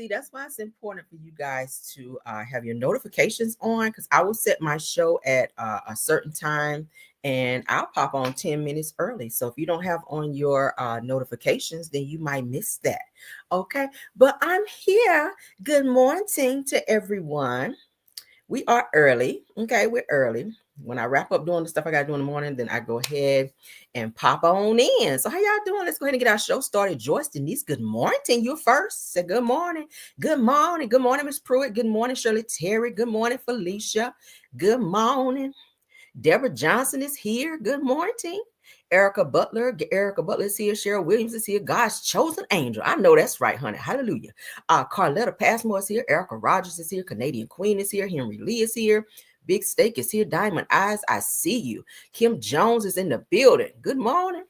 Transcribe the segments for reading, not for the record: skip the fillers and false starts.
See, that's why it's important for you guys to have your notifications on, because I will set my show at a certain time and I'll pop on 10 minutes early. So if you don't have on your notifications, then you might miss that. Okay. But I'm here. Good morning to everyone. We are early. Okay. We're early. When I wrap up doing the stuff I got to do in the morning, then I go ahead and pop on in. So how y'all doing? Let's go ahead and get our show started. Joyce Denise, good morning. You first. Say good morning. Good morning. Good morning, Miss Pruitt. Good morning, Shirley Terry. Good morning, Felicia. Good morning. Deborah Johnson is here. Good morning. Erica Butler is here. Cheryl Williams is here. God's chosen angel. I know that's right, honey. Hallelujah. Carletta Passmore is here. Erica Rogers is here. Canadian Queen is here. Henry Lee is here. Big Steak is here. Diamond Eyes, I see you. Kim Jones is in the building. Good morning.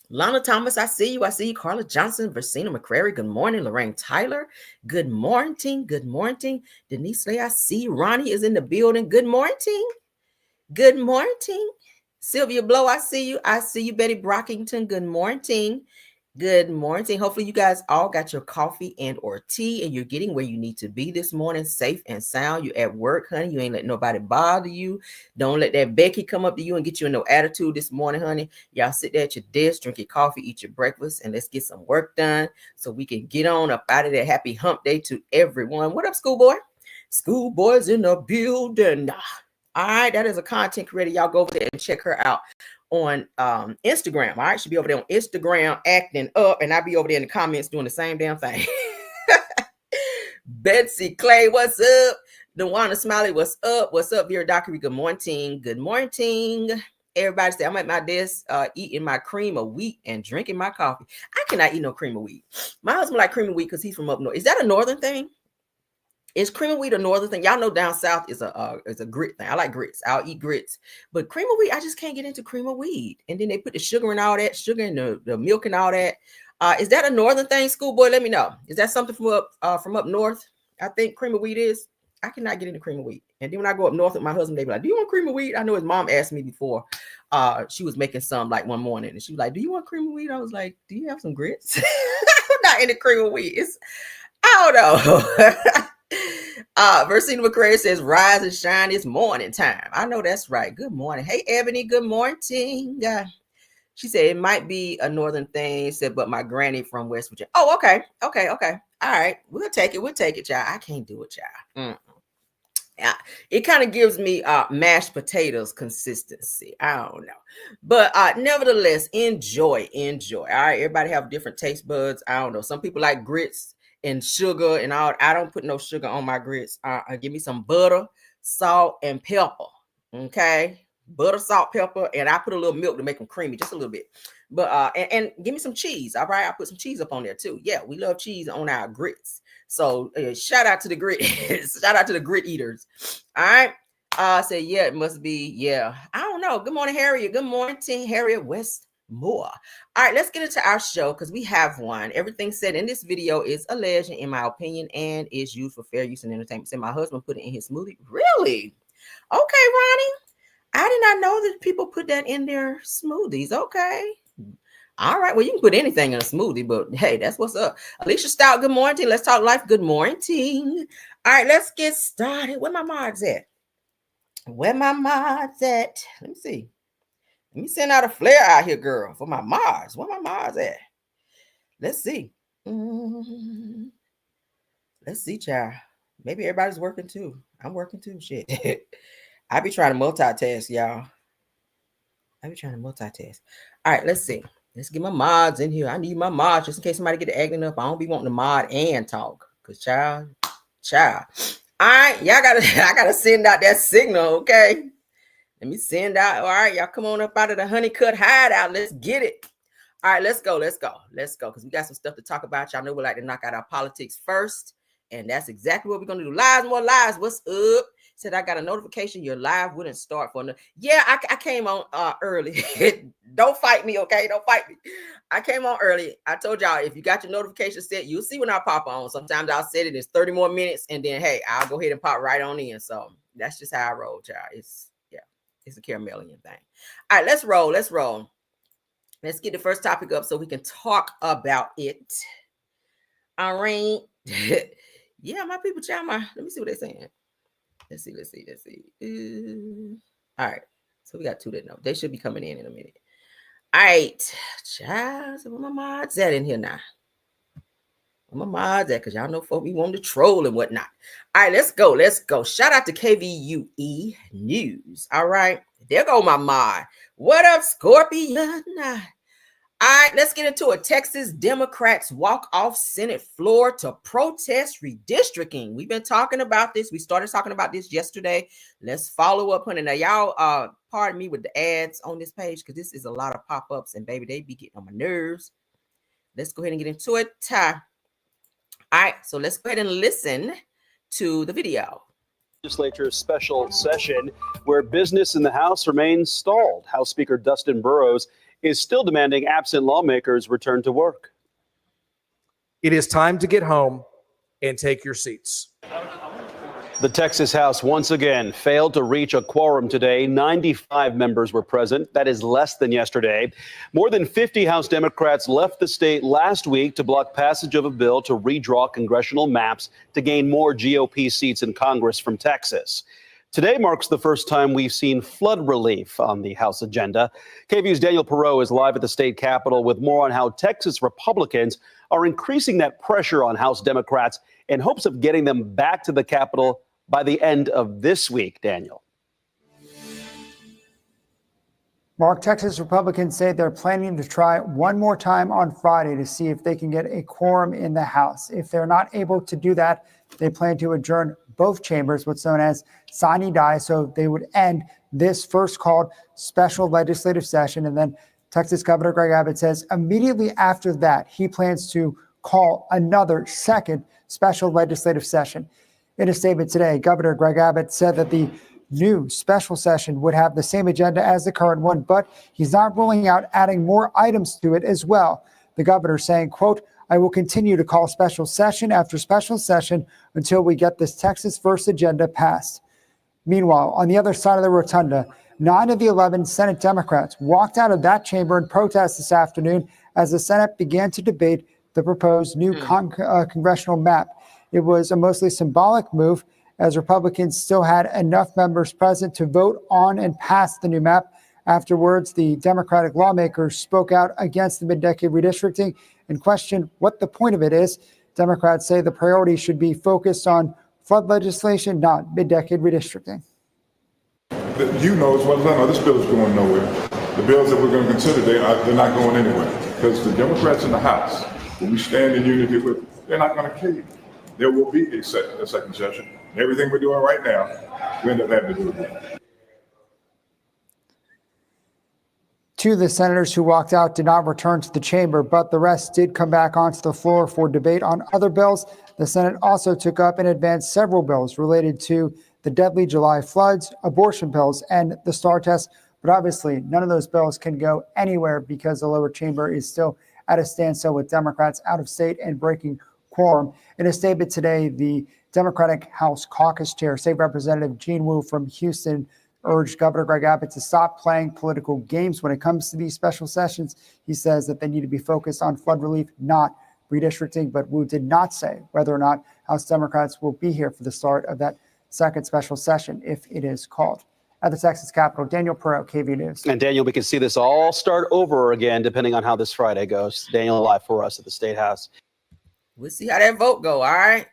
Lana Thomas, I see you. I see you. Carla Johnson, Versina McCrary. Good morning. Lorraine Tyler. Good morning. Good morning. Denise Slay, I see you. Ronnie is in the building. Good morning. Good morning. Sylvia Blow, I see you. I see you. Betty Brockington, good morning. Good morning. Hopefully you guys all got your coffee and or tea and you're getting where you need to be this morning, safe and sound. You're at work, honey. You ain't letting nobody bother you. Don't let that Becky come up to you and get you in no attitude this morning, honey. Y'all sit there at your desk, drink your coffee, eat your breakfast, and let's get some work done so we can get on up out of there. Happy hump day to everyone. What up, schoolboy? Schoolboy's in the building. All right, that is a content creator. Y'all go over there and check her out on Instagram. All right, she'll be over there on Instagram acting up, and I'll be over there in the comments doing the same damn thing. Betsy Clay, what's up? Dewana Smiley, what's up? What's up, Vera Dockery? Good morning. Good morning. Everybody say I'm at my desk eating my cream of wheat and drinking my coffee. I cannot eat no cream of wheat. My husband like cream of wheat because he's from up north. Is that a northern thing? Is cream of wheat a northern thing? Y'all know down south is a grit thing. I like grits. I'll eat grits. But cream of wheat, I just can't get into cream of wheat. And then they put the sugar and all that, sugar and the milk and all that. Is that a northern thing, schoolboy? Let me know. Is that something from up north? I think cream of wheat is. I cannot get into cream of wheat. And then when I go up north with my husband, they be like, do you want cream of wheat? I know his mom asked me before. She was making some like one morning. And she was like, do you want cream of wheat? I was like, do you have some grits? I'm not into cream of wheat. I don't know. Versina McCray says, rise and shine, it's morning time. I know that's right. Good morning. Hey, Ebony, good morning. She said it might be a northern thing, said, but my granny from West Virginia. Oh, okay. All right. We'll take it, y'all. I can't do it, y'all. Yeah, it kind of gives me mashed potatoes consistency. I don't know. But nevertheless, enjoy. All right, everybody have different taste buds. I don't know. Some people like grits and sugar and all. I don't put no sugar on my grits. Give me some butter, salt, and pepper. Okay, butter, salt, pepper, and I put a little milk to make them creamy, just a little bit. But and give me some cheese. All right, I put some cheese up on there too. Yeah, we love cheese on our grits. So shout out to the grit. Shout out to the grit eaters. All right. Say yeah, it must be. Yeah, I don't know. Good morning, Harriet. Good morning, Harriet Westmore. All right, let's get into our show because we have one. Everything said in this video is alleged, in my opinion, and is used for fair use and entertainment. Say my husband put it in his smoothie. Really? Okay, Ronnie. I did not know that people put that in their smoothies. Okay. All right. Well, you can put anything in a smoothie, but hey, that's what's up. Alicia Stout, good morning. Let's talk life. Good morning. All right, let's get started. Where my mods at? Let me see. Let me send out a flare out here, girl, for my mods. Where my mods at? Let's see. Let's see, child. Maybe everybody's working too. I'm working too. Shit. I be trying to multitask, y'all. All right, let's see. Let's get my mods in here. I need my mods just in case somebody get acting up. I don't be wanting to mod and talk. Cause child. All right, y'all I gotta send out that signal, okay? Let me send out. All right, y'all come on up out of the honeycut hideout. Let's get it. All right, let's go. Because we got some stuff to talk about. Y'all know we like to knock out our politics first. And that's exactly what we're going to do. Lies, more lies. What's up? Said I got a notification your live wouldn't start for another. Yeah, I came on early. Don't fight me, okay? Don't fight me. I came on early. I told y'all if you got your notification set, you'll see when I pop on. Sometimes I'll set it in 30 more minutes, and then hey, I'll go ahead and pop right on in. So that's just how I roll, y'all. It's a Caramelian thing. All right, let's roll. Let's get the first topic up so we can talk about it. All right. Yeah, my people, child, let me see what they're saying. Let's see. All right. So we got 2 that know. They should be coming in a minute. All right. Child, so where my mods at in here now? Where my mods at? Because y'all know folk, we want to troll and whatnot. All right, let's go. Shout out to KVUE News. All right. There go my mod. What up, Scorpion? All right, let's get into it. Texas Democrats walk off Senate floor to protest redistricting. We've been talking about this. We started talking about this yesterday. Let's follow up on it. Now, y'all, pardon me with the ads on this page because this is a lot of pop-ups, and baby, they be getting on my nerves. Let's go ahead and get into it. All right, so let's go ahead and listen to the video. Legislature's special session where business in the House remains stalled. House Speaker Dustin Burrows is still demanding absent lawmakers return to work. It is time to get home and take your seats. The Texas House once again failed to reach a quorum today. 95 members were present. That is less than yesterday. More than 50 House Democrats left the state last week to block passage of a bill to redraw congressional maps to gain more GOP seats in Congress from Texas. Today marks the first time we've seen flood relief on the House agenda. KVU's Daniel Perot is live at the state capitol with more on how Texas Republicans are increasing that pressure on House Democrats in hopes of getting them back to the Capitol by the end of this week. Daniel. Mark, Texas Republicans say they're planning to try one more time on Friday to see if they can get a quorum in the House. If they're not able to do that, they plan to adjourn both chambers, what's known as sine die, so they would end this first called special legislative session. And then Texas Governor Greg Abbott says immediately after that, he plans to call another second special legislative session. In a statement today, Governor Greg Abbott said that the new special session would have the same agenda as the current one, but he's not ruling out adding more items to it as well. The governor saying, quote, "I will continue to call special session after special session until we get this Texas First agenda passed." Meanwhile, on the other side of the rotunda, 9 of the 11 Senate Democrats walked out of that chamber in protest this afternoon as the Senate began to debate the proposed new congressional map. It was a mostly symbolic move as Republicans still had enough members present to vote on and pass the new map. Afterwards, the Democratic lawmakers spoke out against the mid-decade redistricting and questioned what the point of it is. Democrats say the priority should be focused on flood legislation, not mid-decade redistricting. You know as well as I know, this bill is going nowhere. The bills that we're going to consider, they're not going anywhere. Because the Democrats in the House, when we stand in unity with, they're not going to cave. There will be a second session. Everything we're doing right now, we end up having to do again. Two of the senators who walked out did not return to the chamber, but the rest did come back onto the floor for debate on other bills. The Senate also took up and advanced several bills related to the deadly July floods, abortion bills, and the STAR test. But obviously, none of those bills can go anywhere because the lower chamber is still at a standstill with Democrats out of state and breaking quorum. In a statement today, the Democratic House Caucus Chair, State Representative Gene Wu from Houston, urged Governor Greg Abbott to stop playing political games when it comes to these special sessions. He says that they need to be focused on flood relief, not redistricting. But Wu did not say whether or not House Democrats will be here for the start of that second special session if it is called. At the Texas Capitol, Daniel Perot, KV News. And Daniel, we can see this all start over again, depending on how this Friday goes. Daniel live for us at the State House. We'll see how that vote go, all right?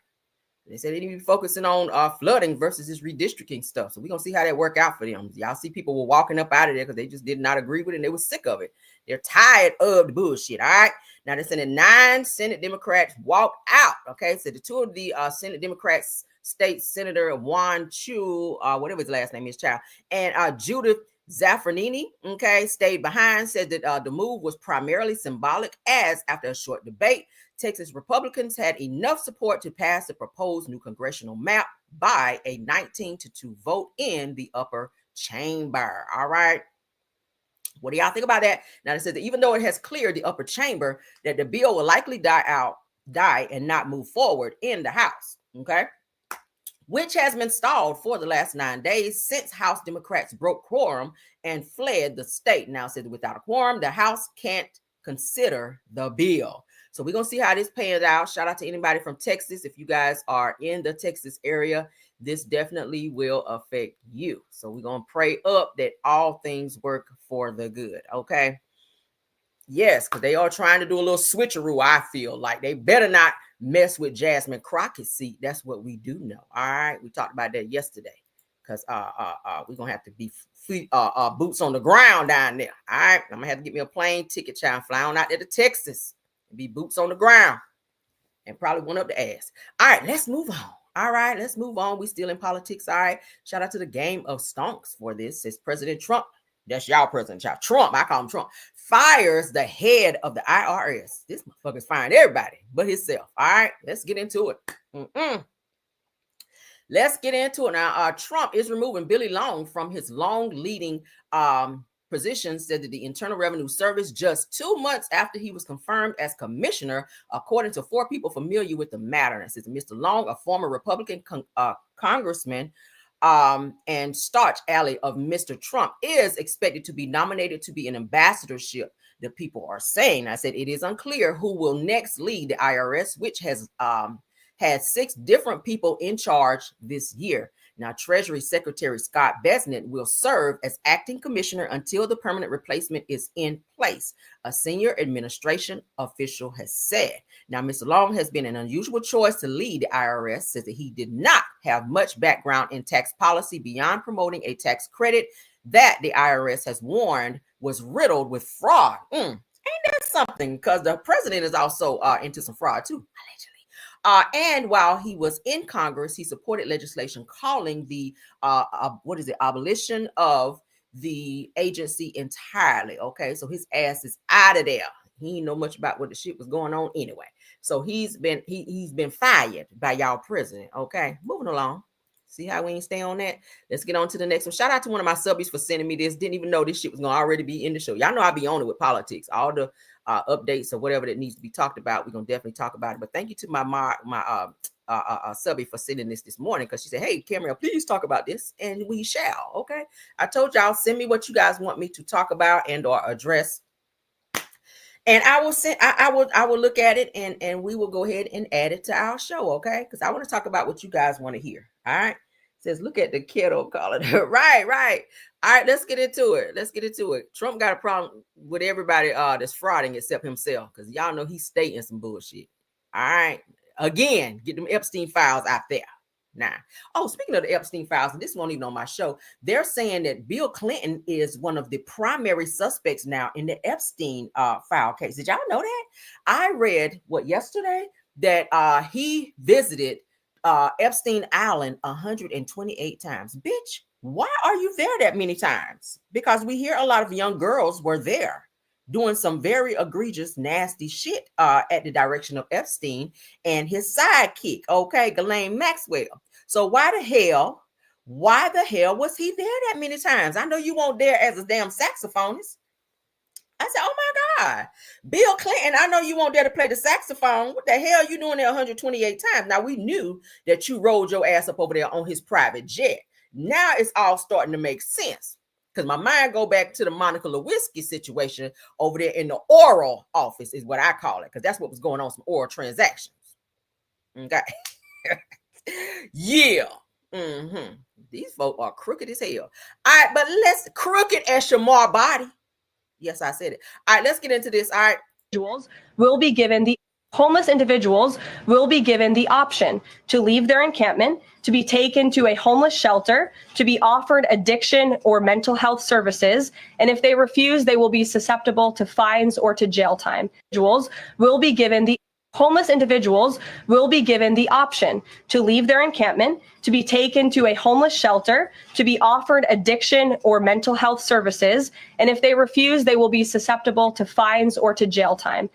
They said they need to be focusing on flooding versus this redistricting stuff. So we're going to see how that work out for them. Y'all see people were walking up out of there because they just did not agree with it and they were sick of it. They're tired of the bullshit, all right? Now, they're saying 9 Senate Democrats walked out, okay? So the 2 of the Senate Democrats, State Senator Juan Chu, whatever his last name is, child, and Judith Zafranini, okay, stayed behind, said that the move was primarily symbolic as after a short debate, Texas Republicans had enough support to pass the proposed new congressional map by a 19-2 vote in the upper chamber. All right. What do y'all think about that? Now, it says that even though it has cleared the upper chamber, that the bill will likely die and not move forward in the House. Okay. Which has been stalled for the last 9 days since House Democrats broke quorum and fled the state. Now, it says that without a quorum, the House can't consider the bill. So we're going to see how this pans out. Shout out to anybody from Texas. If you guys are in the Texas area, this definitely will affect you. So we're going to pray up that all things work for the good. Okay. Yes, because they are trying to do a little switcheroo. I feel like they better not mess with Jasmine Crockett's seat. That's what we do know. All right. We talked about that yesterday. Because we're gonna have to be boots on the ground down there. All right. I'm gonna have to get me a plane ticket, child, fly on out there to Texas and be boots on the ground. And probably one up the ass. All right, let's move on. All right, let's move on. We still in politics. All right. Shout out to the game of stonks for this. Says President Trump. That's y'all president, y'all. Trump, I call him Trump, fires the head of the IRS. This motherfucker's firing everybody but himself. All right, let's get into it. Let's get into it now. Trump is removing Billy Long from his long-leading position, said that the Internal Revenue Service just 2 months after he was confirmed as commissioner, according to 4 people familiar with the matter. And says Mr. Long, a former Republican congressman and staunch ally of Mr. Trump, is expected to be nominated to be an ambassadorship. The people are saying, I said, it is unclear who will next lead the IRS, which has had 6 different people in charge this year. Now, Treasury Secretary Scott Bessent will serve as acting commissioner until the permanent replacement is in place, a senior administration official has said. Now, Mr. Long has been an unusual choice to lead the IRS, says that he did not have much background in tax policy beyond promoting a tax credit that the IRS has warned was riddled with fraud. Ain't that something? Because the president is also into some fraud too, allegedly. And while he was in Congress, he supported legislation calling the abolition of the agency entirely. Okay, so his ass is out of there. He didn't know much about what the shit was going on anyway. So he's been fired by y'all president. Okay, moving along. See how we ain't stay on that? Let's get on to the next one. Shout out to one of my subbies for sending me this. Didn't even know this shit was gonna already be in the show. Y'all know I be on it with politics. All the updates or whatever that needs to be talked about, we're gonna definitely talk about it. But thank you to my subby for sending this morning, because she said, hey, Camille, please talk about this, and we shall. Okay, I told y'all, send me what you guys want me to talk about and or address, and I will send. I will look at it, and we will go ahead and add it to our show. Okay, because I want to talk about what you guys want to hear. All right. Says, look at the kiddo calling her. Right. All right, let's get into it. Trump got a problem with everybody that's frauding except himself, because y'all know he's stating some bullshit. All right. Again, get them Epstein files out there. Now, speaking of the Epstein files, and this won't even on my show, they're saying that Bill Clinton is one of the primary suspects now in the Epstein file case. Did y'all know that? I read yesterday that he visited Epstein Island 128 times. Bitch, why are you there that many times? Because we hear a lot of young girls were there doing some very egregious, nasty shit at the direction of Epstein and his sidekick, okay, Ghislaine Maxwell. So why the hell was he there that many times? I know you weren't there as a damn saxophonist. I said, oh my God, Bill Clinton, I know you weren't there to play the saxophone. What the hell are you doing there 128 times? Now, we knew that you rolled your ass up over there on his private jet. Now it's all starting to make sense, because my mind go back to the Monica Lewinsky situation over there in the oral office is what I call it, because that's what was going on, some oral transactions. Okay. Yeah. These folk are crooked as hell. All right, but let's crooked as Shamar Body. Yes, I said it. All right, let's get into this. All right. Homeless individuals will be given the option to leave their encampment, to be taken to a homeless shelter, to be offered addiction or mental health services. And if they refuse, they will be susceptible to fines or to jail time. Homeless individuals will be given the option to leave their encampment, to be taken to a homeless shelter, to be offered addiction or mental health services. And if they refuse, they will be susceptible to fines or to jail time.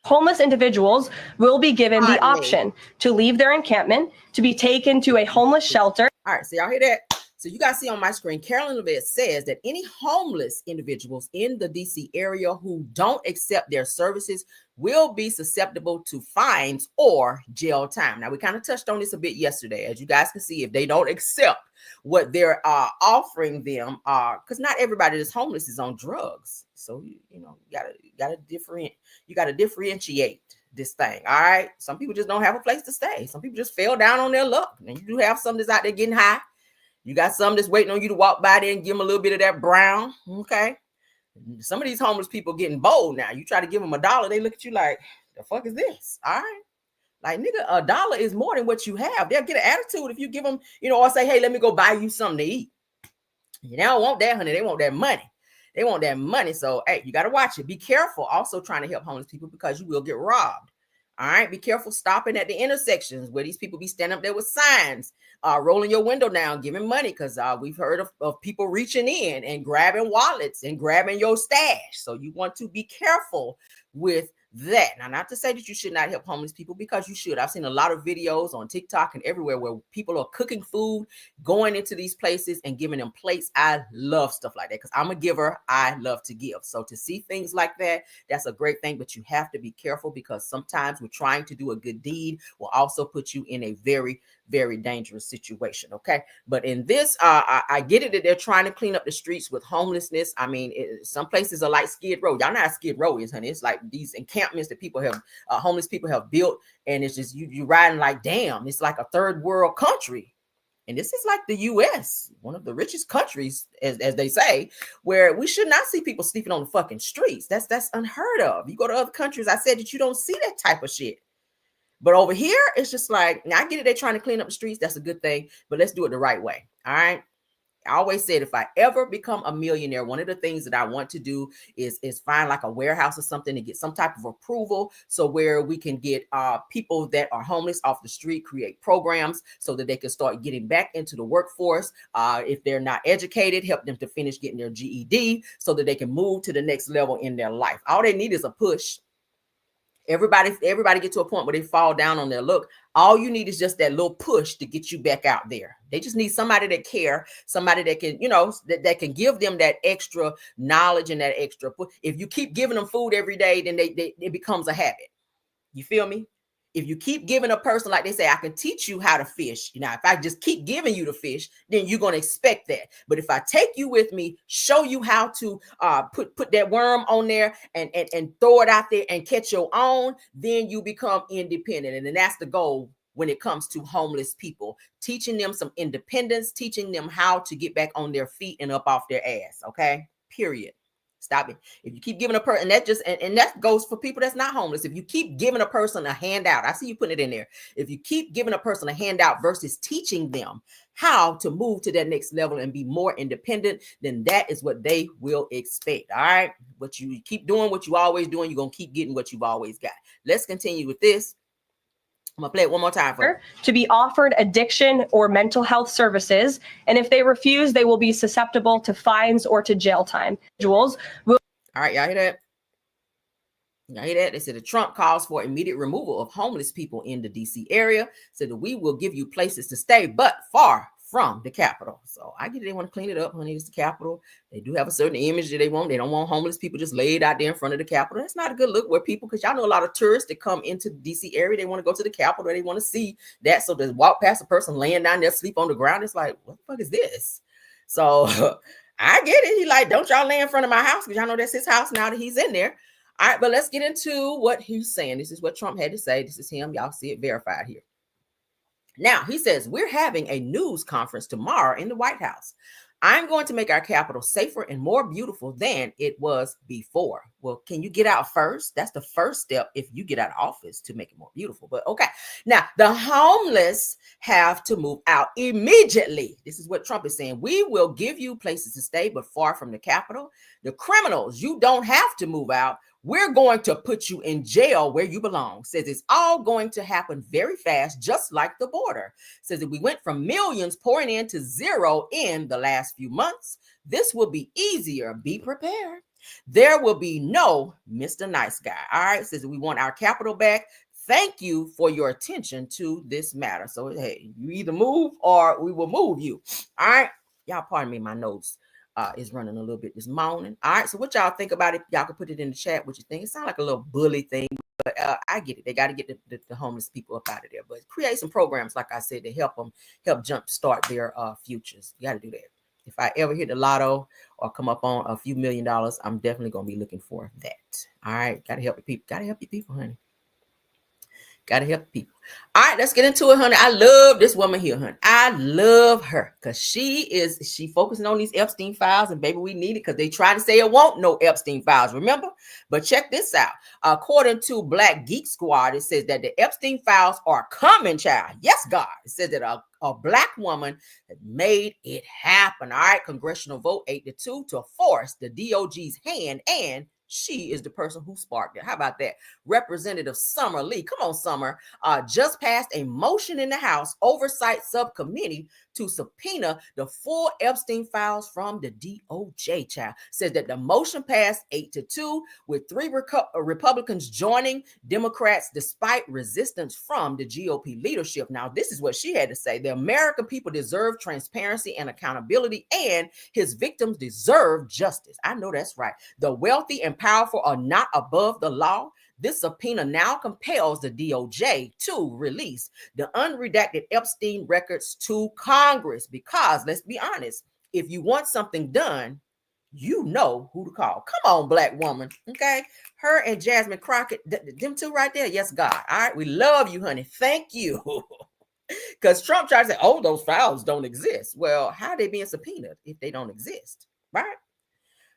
Homeless individuals will be given the option to leave their encampment, to be taken to a homeless shelter. All right, so y'all hear that? So you guys see on my screen, Carolyn Levitt says that any homeless individuals in the DC area who don't accept their services will be susceptible to fines or jail time. Now, we kind of touched on this a bit yesterday. As you guys can see, if they don't accept what they're offering them, because not everybody that's homeless is on drugs. So, you know, you gotta differentiate this thing. All right. Some people just don't have a place to stay. Some people just fell down on their luck. And you do have some that's out there getting high. You got some that's waiting on you to walk by there and give them a little bit of that brown. Okay. Some of these homeless people getting bold now. You try to give them $1, they look at you like, the fuck is this? All right. Like, nigga, $1 is more than what you have. They'll get an attitude if you give them, you know, or say, hey, let me go buy you something to eat. You don't want that, honey. They want that money. They want that money. So, hey, you got to watch it. Be careful also trying to help homeless people because you will get robbed. All right. Be careful stopping at the intersections where these people be standing up there with signs, rolling your window down, giving money. Because we've heard of people reaching in and grabbing wallets and grabbing your stash. So you want to be careful with that. Now, not to say that you should not help homeless people, because you should. I've seen a lot of videos on TikTok and everywhere where people are cooking food, going into these places and giving them plates. I love stuff like that because I'm a giver. I love to give. So to see things like that, that's a great thing. But you have to be careful because sometimes we're trying to do a good deed will also put you in a very, very dangerous situation. Okay. But in this, I get it that they're trying to clean up the streets with homelessness. I mean, some places are like Skid Row. Y'all know how Skid Row is, honey. It's like these encampments that people have, homeless people have built. And it's just, you riding like, damn, it's like a third world country. And this is like the US, one of the richest countries, as they say, where we should not see people sleeping on the fucking streets. That's unheard of. You go to other countries, I said that you don't see that type of shit. But over here, it's just like, now I get it, they're trying to clean up the streets. That's a good thing, but let's do it the right way. All right. I always said, if I ever become a millionaire, one of the things that I want to do is find like a warehouse or something to get some type of approval. So where we can get people that are homeless off the street, create programs so that they can start getting back into the workforce. If they're not educated, help them to finish getting their GED so that they can move to the next level in their life. All they need is a push. Everybody get to a point where they fall down on their luck. All you need is just that little push to get you back out there. They just need somebody that care, somebody that can, you know, that can give them that extra knowledge and that extra push. If you keep giving them food every day, then it becomes a habit. You feel me? If you keep giving a person, like they say, I can teach you how to fish. You know, if I just keep giving you the fish, then you're going to expect that. But if I take you with me, show you how to put that worm on there and throw it out there and catch your own, then you become independent. And then that's the goal when it comes to homeless people, teaching them some independence, teaching them how to get back on their feet and up off their ass. Okay, period. Stop it. If you keep giving a person, and that goes for people that's not homeless. If you keep giving a person a handout, I see you putting it in there. If you keep giving a person a handout versus teaching them how to move to that next level and be more independent, then that is what they will expect. All right. But you keep doing what you always doing, you're going to keep getting what you've always got. Let's continue with this. I'm going to play it one more time for you. To be offered addiction or mental health services. And if they refuse, they will be susceptible to fines or to jail time. All right, y'all hear that? Y'all hear that? They said the Trump calls for immediate removal of homeless people in the DC area. Said that we will give you places to stay, but far from the Capitol. So I get it. They want to clean it up, honey. It's the Capitol. They do have a certain image that they want. They don't want homeless people just laid out there in front of the Capitol. That's not a good look where people, because y'all know a lot of tourists that come into the DC area, they want to go to the Capitol. They want to see that. So to walk past a person laying down there, sleep on the ground, it's like, what the fuck is this? So I get it. He like, don't y'all lay in front of my house, because y'all know that's his house now that he's in there. All right, but let's get into what he's saying. This is what Trump had to say. This is him. Y'all see it verified here. Now, he says, we're having a news conference tomorrow in the White House. I'm going to make our Capitol safer and more beautiful than it was before. Well, can you get out first? That's the first step if you get out of office to make it more beautiful. But okay. Now, the homeless have to move out immediately. This is what Trump is saying. We will give you places to stay, but far from the Capitol. The criminals, you don't have to move out. We're going to put you in jail where you belong. Says it's all going to happen very fast, just like the border. Says that we went from millions pouring in to zero in the last few months. This will be easier. Be prepared. There will be no Mr. Nice Guy. All right. Says that we want our Capitol back. Thank you for your attention to this matter. So, hey, you either move or we will move you. All right. Y'all pardon me, my nose is running a little bit this morning. All right, so what y'all think about it? Y'all can put it in the chat what you think. It sounds like a little bully thing, but I get it. They got to get the homeless people up out of there. But create some programs, like I said, to help them, help jumpstart their futures. You got to do that. If I ever hit the lotto or come up on a few $1 million, I'm definitely going to be looking for that. All right, got to help the people. Got to help your people, honey. Got to help people. All right, let's get into it, honey. I love this woman here, honey. I love her because she focusing on these Epstein files, and baby, we need it because they try to say it won't no Epstein files, remember? But check this out. According to Black Geek Squad, it says that the Epstein files are coming, child. Yes, God. It says that a Black woman has made it happen. All right, congressional vote 8-2 to force the DOJ's hand, and she is the person who sparked it. How about that? Representative Summer Lee, come on, Summer, just passed a motion in the House Oversight Subcommittee to subpoena the full Epstein files from the DOJ, child. Says that the motion passed 8-2 with 3 Republicans joining Democrats despite resistance from the GOP leadership. Now, this is what she had to say. The American people deserve transparency and accountability, and his victims deserve justice. I know that's right. The wealthy and powerful are not above the law. This subpoena now compels the DOJ to release the unredacted Epstein records to Congress because, let's be honest, if you want something done, you know who to call. Come on, Black woman, okay? Her and Jasmine Crockett, them two right there, yes, God. All right, we love you, honey. Thank you. Because Trump tried to say, oh, those files don't exist. Well, how are they being subpoenaed if they don't exist, right?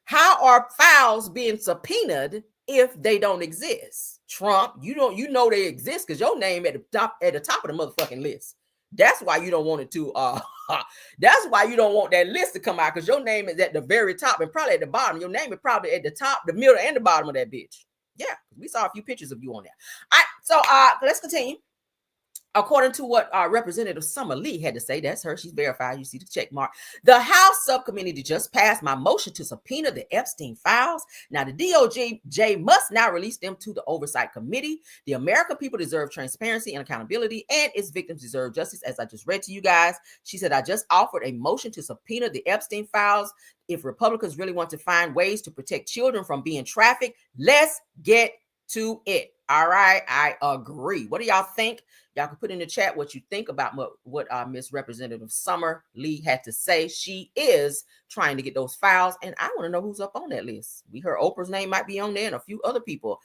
How are files being subpoenaed if they don't exist? Trump, you know they exist because your name at the top of the motherfucking list. That's why you don't want it to that's why you don't want that list to come out, because your name is at the very top and probably at the bottom. Your name is probably at the top, the middle, and the bottom of that bitch. Yeah, we saw a few pictures of you on there. All right, so let's continue. According to what Representative Summer Lee had to say, that's her, she's verified, you see the check mark. The House subcommittee just passed my motion to subpoena the Epstein files. Now, the DOJ must now release them to the Oversight Committee. The American people deserve transparency and accountability, and its victims deserve justice, as I just read to you guys. She said, I just offered a motion to subpoena the Epstein files. If Republicans really want to find ways to protect children from being trafficked, let's get to it. All right, I agree. What do y'all think? Y'all can put in the chat what you think about what Miss Representative Summer Lee had to say. She is trying to get those files, and I want to know who's up on that list. We heard Oprah's name might be on there, and a few other people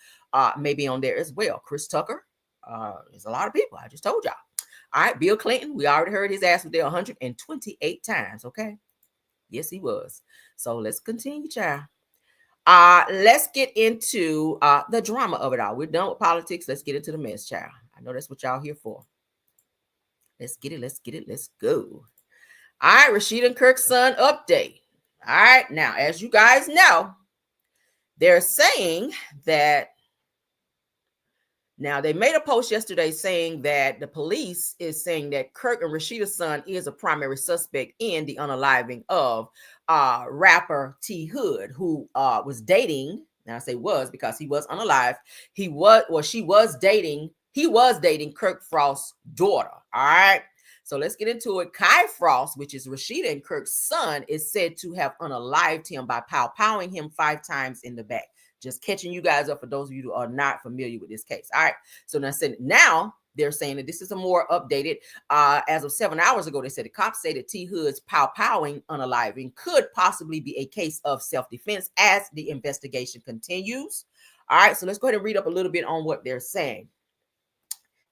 may be on there as well. Chris Tucker, there's a lot of people. I just told y'all. All right, Bill Clinton, we already heard his ass was there 128 times, okay? Yes, he was. So let's continue, child. Let's get into the drama of it all. We're done with politics. Let's get into the mess, child. I know that's what y'all here for. Let's get it. Let's get it. Let's go. All right, Rashida Kirk's son update. All right, now, as you guys know, they're saying that now they made a post yesterday saying that the police is saying that Kirk and Rashida's son is a primary suspect in the unaliving of rapper T Hood, who was dating. Now I say was because he was unalive. He was dating Kirk Frost's daughter. All right. So let's get into it. Kai Frost, which is Rashida and Kirk's son, is said to have unalived him by pow-powing him 5 times in the back. Just catching you guys up for those of you who are not familiar with this case. All right. So now they're saying that this is a more updated. As of 7 hours ago, they said the cops say that T Hood's pow-powing unaliving could possibly be a case of self-defense as the investigation continues. All right. So let's go ahead and read up a little bit on what they're saying.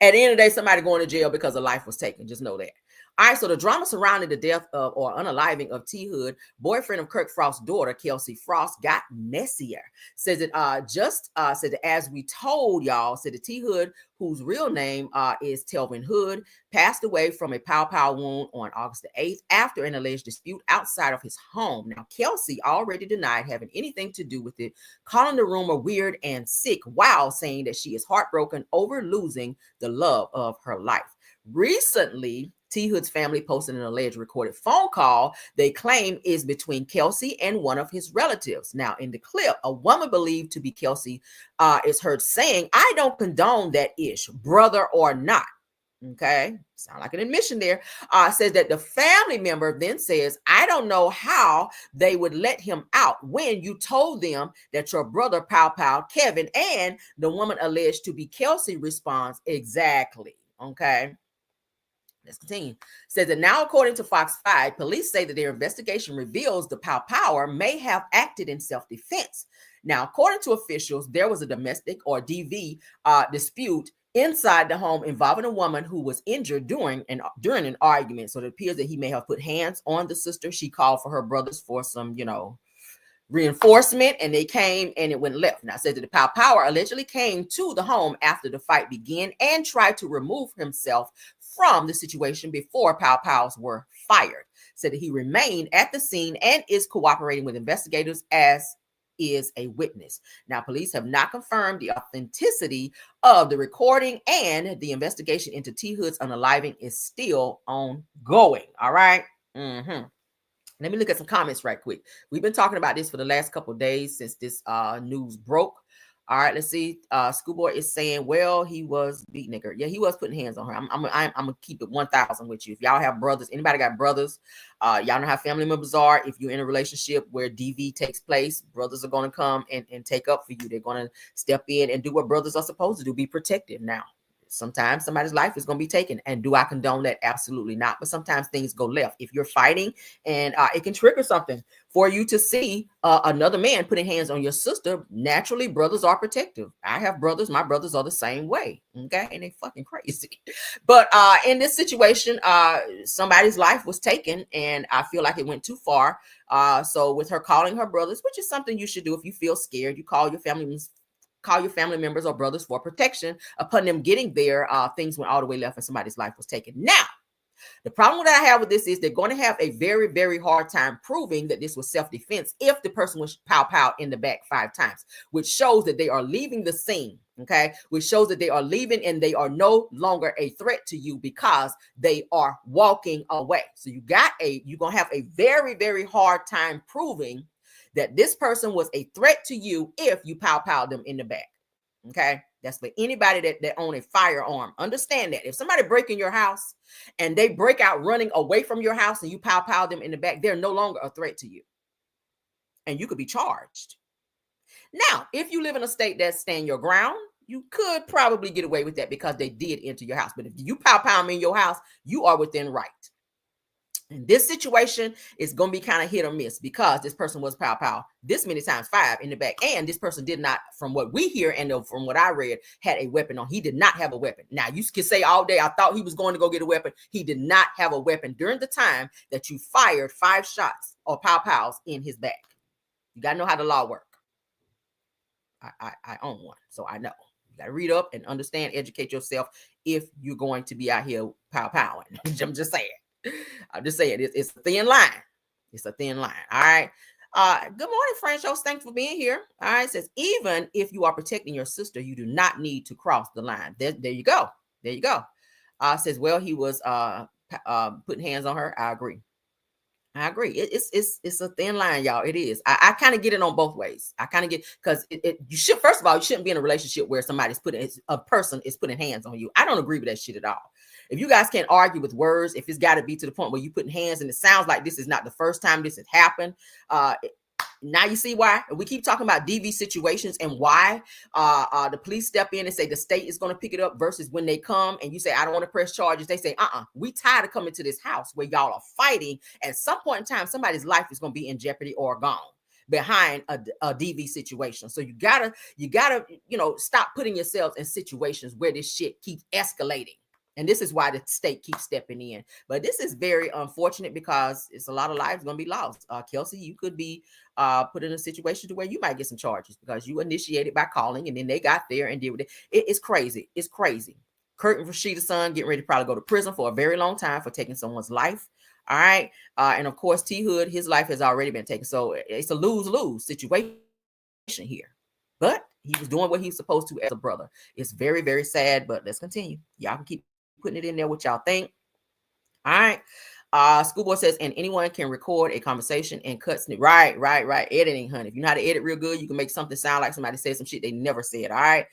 At the end of the day, somebody going to jail because a life was taken. Just know that. All right, so the drama surrounding the death of or unaliving of T Hood, boyfriend of Kirk Frost's daughter, Kelsey Frost, got messier. Says it said that as we told y'all, said the T Hood, whose real name is Telvin Hood, passed away from a pow-pow wound on August the 8th after an alleged dispute outside of his home. Now, Kelsey already denied having anything to do with it, calling the rumor weird and sick while saying that she is heartbroken over losing the love of her life. Recently, T Hood's family posted an alleged recorded phone call they claim is between Kelsey and one of his relatives. Now, in the clip, a woman believed to be Kelsey is heard saying, "I don't condone that ish, brother or not." Okay, sound like an admission there. Says that the family member then says, I don't know how they would let him out when you told them that your brother pow Kevin and the woman alleged to be Kelsey responds, exactly. Okay. Let's continue. Says that now, according to Fox 5, police say that their investigation reveals the power may have acted in self-defense. Now, according to officials, there was a domestic or DV dispute inside the home involving a woman who was injured during an argument. So it appears that he may have put hands on the sister. She called for her brothers for some, reinforcement, and they came and it went left. Now, it says that the power allegedly came to the home after the fight began and tried to remove himself from the situation before pows were fired. Said that he remained at the scene and is cooperating with investigators as is a witness. Now, police have not confirmed the authenticity of the recording, and the investigation into T. Hood's unaliving is still ongoing. All right. Let me look at some comments right quick. We've been talking about this for the last couple of days since this news broke. All right, let's see. Schoolboy is saying, well, he was beating her. Yeah, he was putting hands on her. I'm gonna keep it 1,000 with you. If y'all have brothers, anybody got brothers, y'all know how family members are. If you're in a relationship where DV takes place, brothers are gonna come and take up for you. They're gonna step in and do what brothers are supposed to do, be protective. Now, sometimes somebody's life is going to be taken. And do I condone that? Absolutely not. But sometimes things go left. If you're fighting and it can trigger something for you to see another man putting hands on your sister, naturally, brothers are protective. I have brothers. My brothers are the same way. Okay. And they fucking crazy. But in this situation, somebody's life was taken and I feel like it went too far. So with her calling her brothers, which is something you should do if you feel scared, you call your family members or brothers for protection. Upon them getting there, things went all the way left and somebody's life was taken. Now, the problem that I have with this is they're going to have a very, very hard time proving that this was self-defense if the person was pow in the back 5 times, which shows that they are leaving the scene, okay? Which shows that they are leaving and they are no longer a threat to you because they are walking away. So you're going to have a very, very hard time proving that this person was a threat to you if you pow them in the back. Okay. That's for anybody that own a firearm. Understand that if somebody break in your house and they break out running away from your house and you pow them in the back, they're no longer a threat to you. And you could be charged. Now, if you live in a state that stand your ground, you could probably get away with that because they did enter your house. But if you pow them in your house, you are within right. And this situation is going to be kind of hit or miss because this person was pow this many times, 5 in the back. And this person did not, from what we hear and from what I read, had a weapon on. He did not have a weapon. Now, you can say all day, I thought he was going to go get a weapon. He did not have a weapon during the time that you fired 5 shots or pows in his back. You got to know how the law works. I own one, so I know. You got to read up and understand, educate yourself if you're going to be out here pow-powing. I'm just saying. It's a thin line. It's a thin line. All right. Good morning, French host. Thanks for being here. All right. It says, even if you are protecting your sister, you do not need to cross the line. There you go. There you go. Says, well, he was putting hands on her. I agree. It's a thin line, y'all. It is. I kind of get it on both ways. I kind of get, because you should, first of all, you shouldn't be in a relationship where a person is putting hands on you. I don't agree with that shit at all. If you guys can't argue with words, if it's got to be to the point where you putting hands, and it sounds like this is not the first time this has happened. Now you see why. And we keep talking about DV situations and why the police step in and say the state is going to pick it up versus when they come and you say, I don't want to press charges. They say, we tired of coming to this house where y'all are fighting. At some point in time, somebody's life is going to be in jeopardy or gone behind a DV situation. So you gotta, stop putting yourselves in situations where this shit keeps escalating. And this is why the state keeps stepping in. But this is very unfortunate because it's a lot of lives going to be lost. Kelsey, you could be put in a situation to where you might get some charges because you initiated by calling and then they got there and did with it. It's crazy. It's crazy. Kurt and Rashida's son getting ready to probably go to prison for a very long time for taking someone's life. All right. And of course, T Hood, his life has already been taken. So it's a lose-lose situation here. But he was doing what he was supposed to as a brother. It's very, very sad, but let's continue. Y'all can keep putting it in there what y'all think. All right. School board says, and anyone can record a conversation and cut snip. Right. Editing, honey. If you know how to edit real good, you can make something sound like somebody said some shit they never said. All right.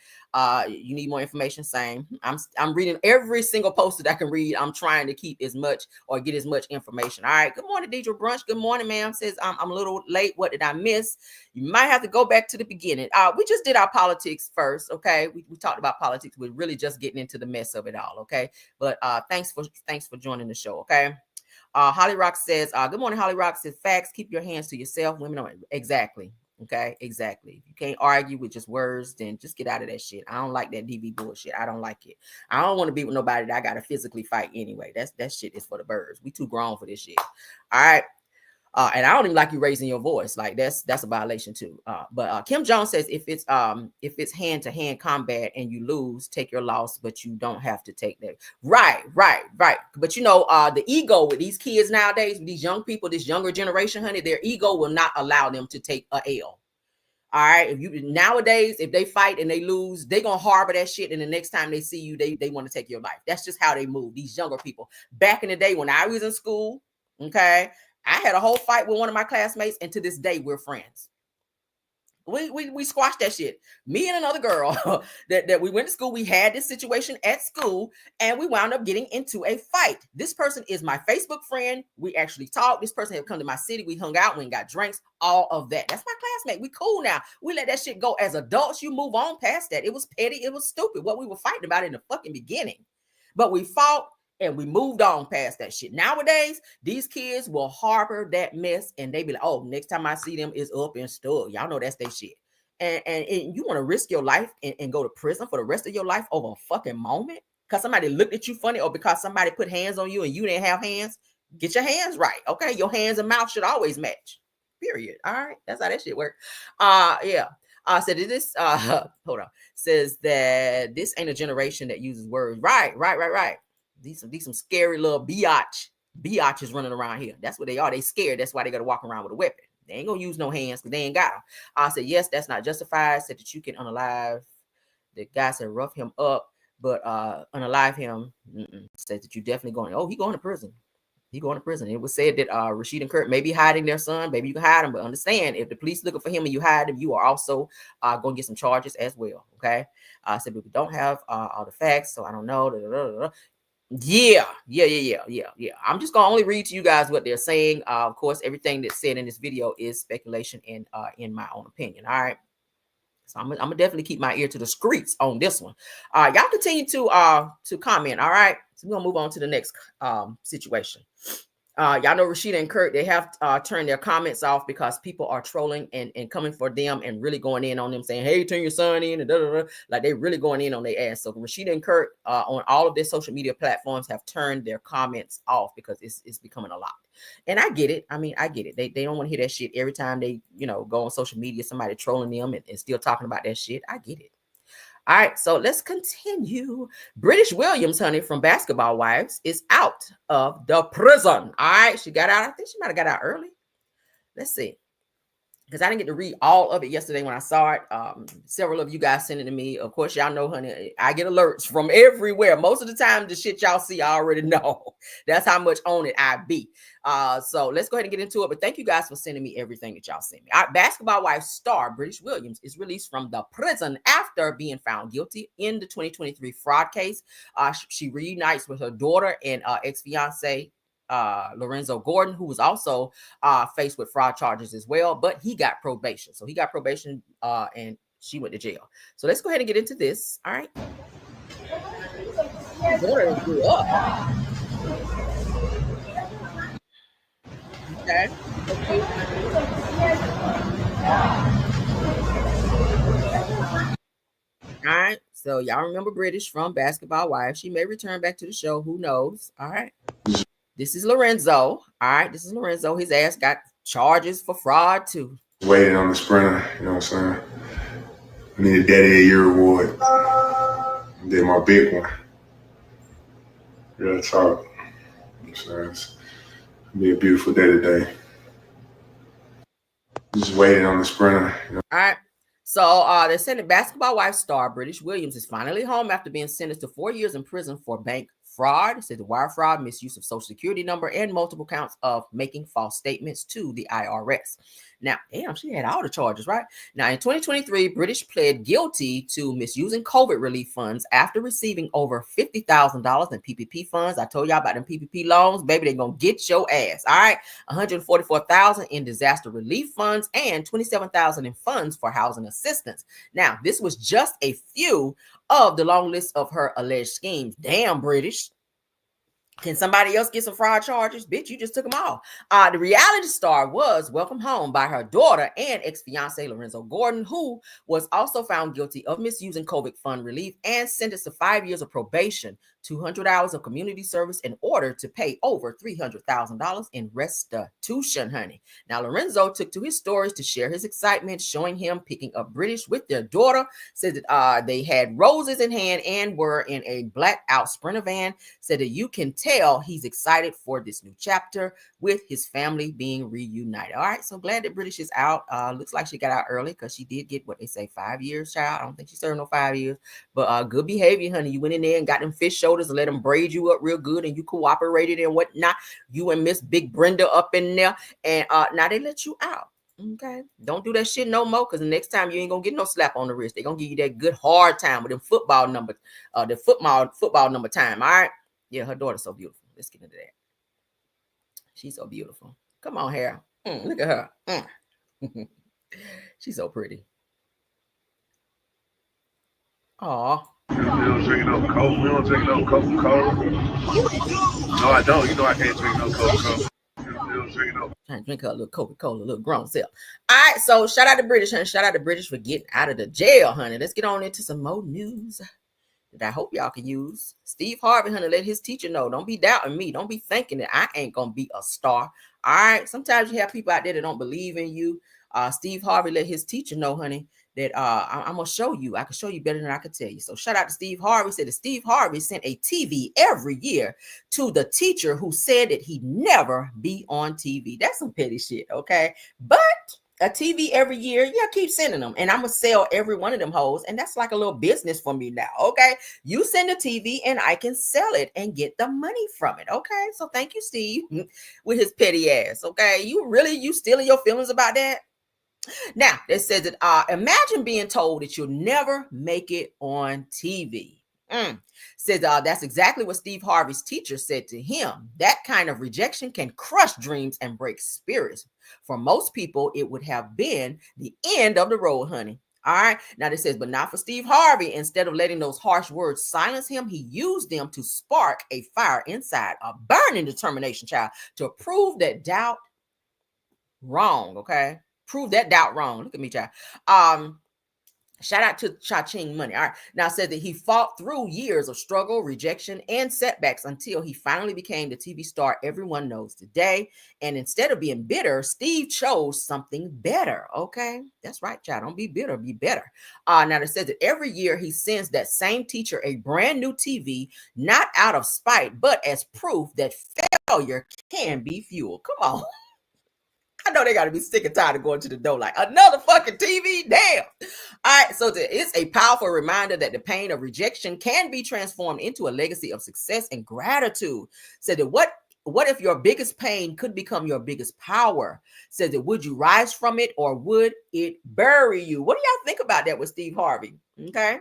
You need more information. Same. I'm reading every single post that I can read. I'm trying to keep as much or get as much information. All right. Good morning, Deidre Brunch. Good morning, ma'am. Says I'm a little late. What did I miss? You might have to go back to the beginning. We just did our politics first. Okay. We talked about politics. We're really just getting into the mess of it all. Okay. But thanks for joining the show. Okay. Holly Rock says, good morning. Holly Rock says, facts, keep your hands to yourself. Women are exactly. Okay, exactly. If you can't argue with just words, then just get out of that shit. I don't like that DV bullshit. I don't like it. I don't want to be with nobody that I gotta physically fight anyway. That shit is for the birds. We too grown for this shit. All right. And I don't even like you raising your voice. Like that's a violation too. But Kim Jones says if it's hand-to-hand combat and you lose, take your loss, but you don't have to take that. Right. But you know, the ego with these kids nowadays, with these young people, this younger generation, honey, their ego will not allow them to take a L. All right. Nowadays, if they fight and they lose, they're gonna harbor that shit. And the next time they see you, they want to take your life. That's just how they move. These younger people. Back in the day when I was in school, okay. I had a whole fight with one of my classmates, and to this day, we're friends. We squashed that shit. Me and another girl that we went to school. We had this situation at school, and we wound up getting into a fight. This person is my Facebook friend. We actually talked. This person had come to my city. We hung out. We got drinks. All of that. That's my classmate. We cool now. We let that shit go. As adults, you move on past that. It was petty. It was stupid. What we were fighting about in the fucking beginning, but we fought. And we moved on past that shit. Nowadays, these kids will harbor that mess and they be like, oh, next time I see them is up and stuck. Y'all know that's their shit. And you want to risk your life and go to prison for the rest of your life over a fucking moment? Because somebody looked at you funny or because somebody put hands on you and you didn't have hands? Get your hands right. Okay. Your hands and mouth should always match. Period. All right. That's how that shit works. Yeah. Said this, hold on. Says that this ain't a generation that uses words. Right. These some scary little biatches running around here. That's what they are. They scared. That's why they got to walk around with a weapon. They ain't gonna use no hands because they ain't got them. I said, yes, that's not justified. Said that you can unalive. The guy said rough him up, but unalive him. Said that you definitely going. Oh, he going to prison. He going to prison. It was said that Rashid and Kurt may be hiding their son. Maybe you can hide him, but understand if the police looking for him and you hide him, you are also going to get some charges as well. Okay. I said, but we don't have all the facts, so I don't know. Yeah. I'm just gonna only read to you guys what they're saying. Of course, everything that's said in this video is speculation and in my own opinion. All right. So I'm gonna definitely keep my ear to the streets on this one. Y'all continue to comment. All right. So we're gonna move on to the next situation. Y'all know Rashida and Kurt, they have turned their comments off because people are trolling and coming for them and really going in on them saying, hey, turn your son in and like they really going in on their ass. So Rashida and Kurt on all of their social media platforms have turned their comments off because it's becoming a lot. And I get it. I mean, I get it. They don't want to hear that shit every time they, go on social media, somebody trolling them and still talking about that shit. I get it. All right, so let's continue. Brittish Williams, honey, from Basketball Wives, is out of the prison. All right, she got out. I think she might have got out early. Let's see. Because I didn't get to read all of it yesterday when I saw it. Several of you guys sent it to me. Of course, y'all know, honey, I get alerts from everywhere. Most of the time, the shit y'all see, I already know. That's how much on it I be. So let's go ahead and get into it. But thank you guys for sending me everything that y'all sent me. All right, Basketball Wives star Brittish Williams is released from the prison after being found guilty in the 2023 fraud case. She reunites with her daughter and ex-fiance, Lorenzo Gordon, who was also faced with fraud charges as well, but he got probation. So he got probation and she went to jail. So let's go ahead and get into this. All right. Daughter grew up. Okay. All right. So y'all remember Brittish from Basketball Wives. She may return back to the show. Who knows? All right. This is Lorenzo. All right. This is Lorenzo. His ass got charges for fraud too. Waiting on the sprinter, you know what I'm saying? I need a Daddy of the Year award. And then my big one. Real talk. You know what I'm saying? It's gonna be a beautiful day today. Just waiting on the sprinter. You know? All right. So they're saying that Basketball Wives star Brittish Williams is finally home after being sentenced to 4 years in prison for bank fraud. It said the wire fraud, misuse of social security number, and multiple counts of making false statements to the IRS. Now, damn, she had all the charges, right? Now, in 2023, Brittish pled guilty to misusing COVID relief funds after receiving over $50,000 in PPP funds. I told y'all about them PPP loans. Baby, they're going to get your ass, all right? $144,000 in disaster relief funds and $27,000 in funds for housing assistance. Now, this was just a few of the long list of her alleged schemes. Damn, Brittish. Can somebody else get some fraud charges? Bitch, you just took them all. The reality star was welcomed home by her daughter and ex-fiance Lorenzo Gordon, who was also found guilty of misusing COVID fund relief and sentenced to 5 years of probation, 200 hours of community service in order to pay over $300,000 in restitution, honey. Now, Lorenzo took to his stories to share his excitement, showing him picking up Brittish with their daughter, said that they had roses in hand and were in a blacked out Sprinter van, said that you can tell he's excited for this new chapter with his family being reunited. All right, so glad that Brittish is out. Looks like she got out early because she did get what they say 5 years, child. I don't think she served no 5 years, but good behavior, honey. You went in there and got them fish shoulders and let them braid you up real good, and you cooperated and whatnot. You and Miss Big Brenda up in there, and now they let you out. Okay, don't do that shit no more, because the next time you ain't gonna get no slap on the wrist. They're gonna give you that good hard time with them football number, the football number time. All right. Yeah, her daughter's so beautiful. Let's get into that. She's so beautiful. Come on, Hera. Look at her. She's so pretty. Aw. We don't drink no Coke. We don't drink no Coca-Cola. No, I don't. You know I can't drink no Coca-Cola. Trying to drink her a little Coca-Cola, a little grown self. All right, so shout out to Brittish, honey. Shout out to Brittish for getting out of the jail, honey. Let's get on into some more news that I hope y'all can use. Steve Harvey, honey, let his teacher know. Don't be doubting me. Don't be thinking that I ain't gonna be a star. All right. Sometimes you have people out there that don't believe in you. Steve Harvey let his teacher know, honey, that I'm gonna show you. I can show you better than I can tell you. So shout out to Steve Harvey. Said that Steve Harvey sent a TV every year to the teacher who said that he'd never be on TV. That's some petty shit, okay? But a TV every year, yeah, keep sending them, and I'm gonna sell every one of them hoes, and that's like a little business for me now. Okay, you send a TV, and I can sell it and get the money from it. Okay, so thank you, Steve, with his petty ass. Okay, you still in your feelings about that? Now, it says that imagine being told that you'll never make it on TV. Says that's exactly what Steve Harvey's teacher said to him. That kind of rejection can crush dreams and break spirits. For most people, it would have been the end of the road, honey. All right. Now this says, but not for Steve Harvey. Instead of letting those harsh words silence him, he used them to spark a fire inside, a burning determination, child, to prove that doubt wrong. Okay. Prove that doubt wrong. Look at me, child. Shout out to Cha-Ching Money. All right. Now, said that he fought through years of struggle, rejection, and setbacks until he finally became the TV star everyone knows today. And instead of being bitter, Steve chose something better. Okay. That's right, child. Don't be bitter. Be better. Now, it says that every year he sends that same teacher a brand new TV, not out of spite, but as proof that failure can be fuel. Come on. I know they got to be sick and tired of going to the door like another fucking TV. Damn. All right. So it's a powerful reminder that the pain of rejection can be transformed into a legacy of success and gratitude. Said that what if your biggest pain could become your biggest power? Says that would you rise from it or would it bury you? What do y'all think about that with Steve Harvey? Okay.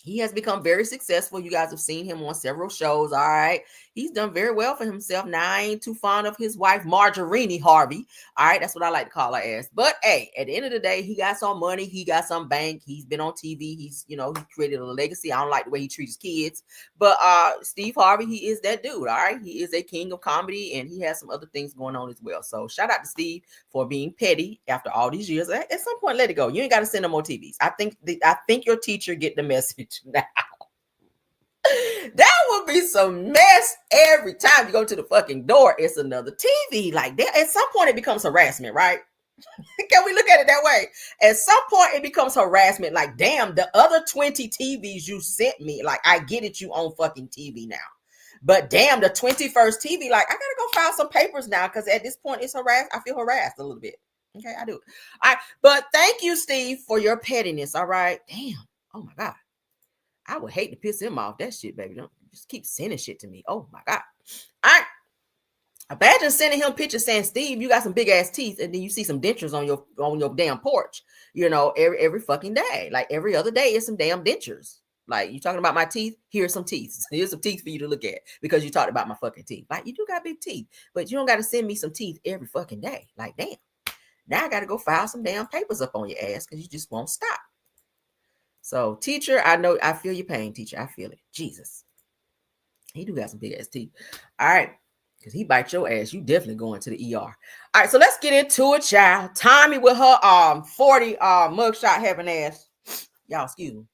He has become very successful. You guys have seen him on several shows. All right. He's done very well for himself. Now, I ain't too fond of his wife, Marjorie Harvey. All right. That's what I like to call her ass. But hey, at the end of the day, he got some money. He got some bank. He's been on TV. He's, he created a legacy. I don't like the way he treats kids. But Steve Harvey, he is that dude. All right. He is a king of comedy and he has some other things going on as well. So shout out to Steve for being petty after all these years. At some point, let it go. You ain't got to send no more TVs. I think your teacher get the message now. That would be some mess every time you go to the fucking door. It's another TV. Like that. At some point, it becomes harassment, right? Can we look at it that way? At some point, it becomes harassment. Like, damn, the other 20 TVs you sent me, like, I get it, you own fucking TV now. But damn, the 21st TV, like, I gotta go file some papers now because at this point, it's harassed. I feel harassed a little bit. Okay, I do. All right, but thank you, Steve, for your pettiness. All right, damn. Oh my God. I would hate to piss him off. That shit, baby. Don't just keep sending shit to me. Oh my God. All right. Imagine sending him pictures saying, Steve, you got some big ass teeth, and then you see some dentures on your damn porch, every fucking day. Like every other day is some damn dentures. Like, you talking about my teeth? Here's some teeth. Here's some teeth for you to look at because you talked about my fucking teeth. Like, you do got big teeth, but you don't got to send me some teeth every fucking day. Like, damn. Now I got to go file some damn papers up on your ass because you just won't stop. So, teacher, I feel your pain, teacher. I feel it. Jesus. He do got some big ass teeth. All right. Because he bites your ass, you definitely going to the ER. All right, so let's get into it, child. Tommie with her 40 mugshot having ass. Y'all, excuse me.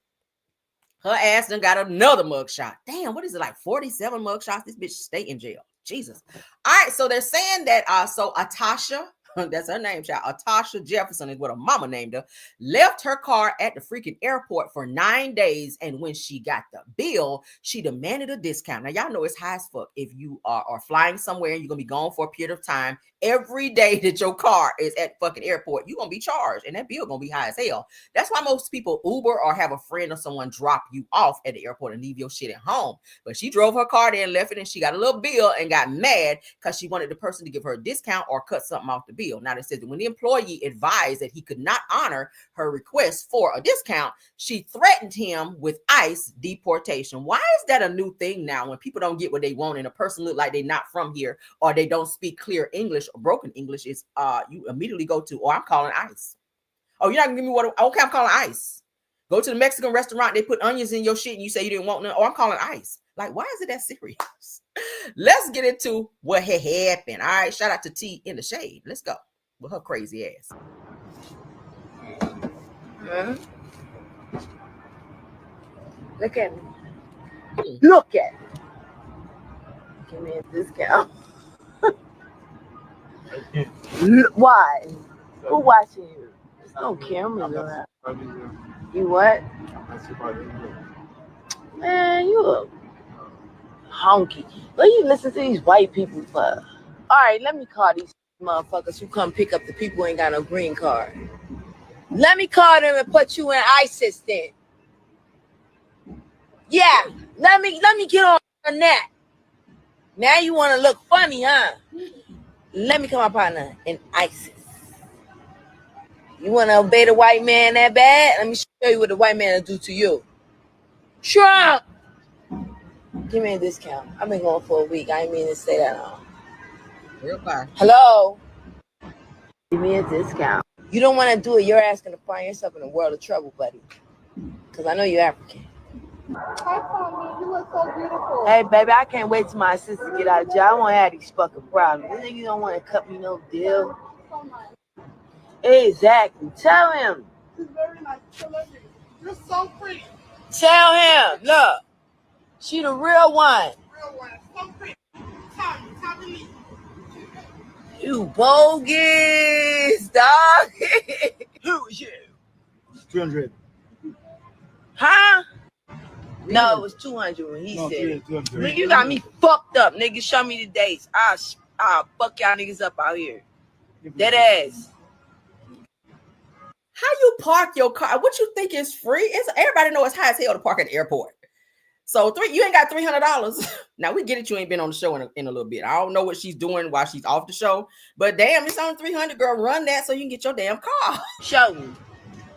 Her ass done got another mugshot. Damn, what is it, like 47 mugshots? This bitch stay in jail. Jesus. All right, so they're saying that Atasha, that's her name, child. Atasha Jefferson is what her mama named her, left her car at the freaking airport for 9 days. And when she got the bill, she demanded a discount. Now, y'all know it's high as fuck. If you are flying somewhere and you're going to be gone for a period of time, every day that your car is at fucking airport, you're going to be charged. And that bill going to be high as hell. That's why most people Uber or have a friend or someone drop you off at the airport and leave your shit at home. But she drove her car there and left it, and she got a little bill and got mad because she wanted the person to give her a discount or cut something off the bill. Now, they said that when the employee advised that he could not honor her request for a discount, she threatened him with ICE deportation. Why is that a new thing now when people don't get what they want and a person look like they're not from here or they don't speak clear English or broken English? Is you immediately go to, I'm calling ICE. Oh, you're not gonna give me what? Okay, I'm calling ICE. Go to the Mexican restaurant, they put onions in your shit and you say you didn't want none. Oh, I'm calling ICE. Like, why is it that serious? Let's get into what had happened. All right, shout out to T in the shade. Let's go with her crazy ass. Look at me. Look at me. Give me a discount. Why? Who watching you? There's no cameras around. You what? Man, you a honky. What you listen to these white people for? All right, let me call these motherfuckers who come pick up the people who ain't got no green card. Let me call them and put you in ISIS then. Yeah, let me get on that. Now you want to look funny, huh? Let me come up partner in ISIS. You want to obey the white man that bad? Let me show you what the white man will do to you. Trump! Give me a discount. I've been going for a week. I ain't mean to say that long. Real fire. Hello? Give me a discount. You don't want to do it, you're asking to find yourself in a world of trouble, buddy. Because I know you're African. Hi, Tommie. You look so beautiful. Hey, baby, I can't wait till my sister get out of jail. I won't have these fucking problems. This nigga don't want to cut me no deal. So nice. Exactly. Tell him. She's very nice. You're so pretty. Tell him. Look. She the real one. Real one. So pretty. Tommie Lee. You bogus, dog. Who is you? 300. Huh? No, it was 200 when he said it. Nigga, you got me fucked up, nigga. Show me the dates. I'll fuck y'all niggas up out here. Dead ass. How you park your car? What you think is free? Everybody know it's high as hell to park at the airport. So you ain't got $300. Now we get it. You ain't been on the show in a little bit. I don't know what she's doing while she's off the show, but damn, it's on 300. Girl, run that so you can get your damn car. Show me,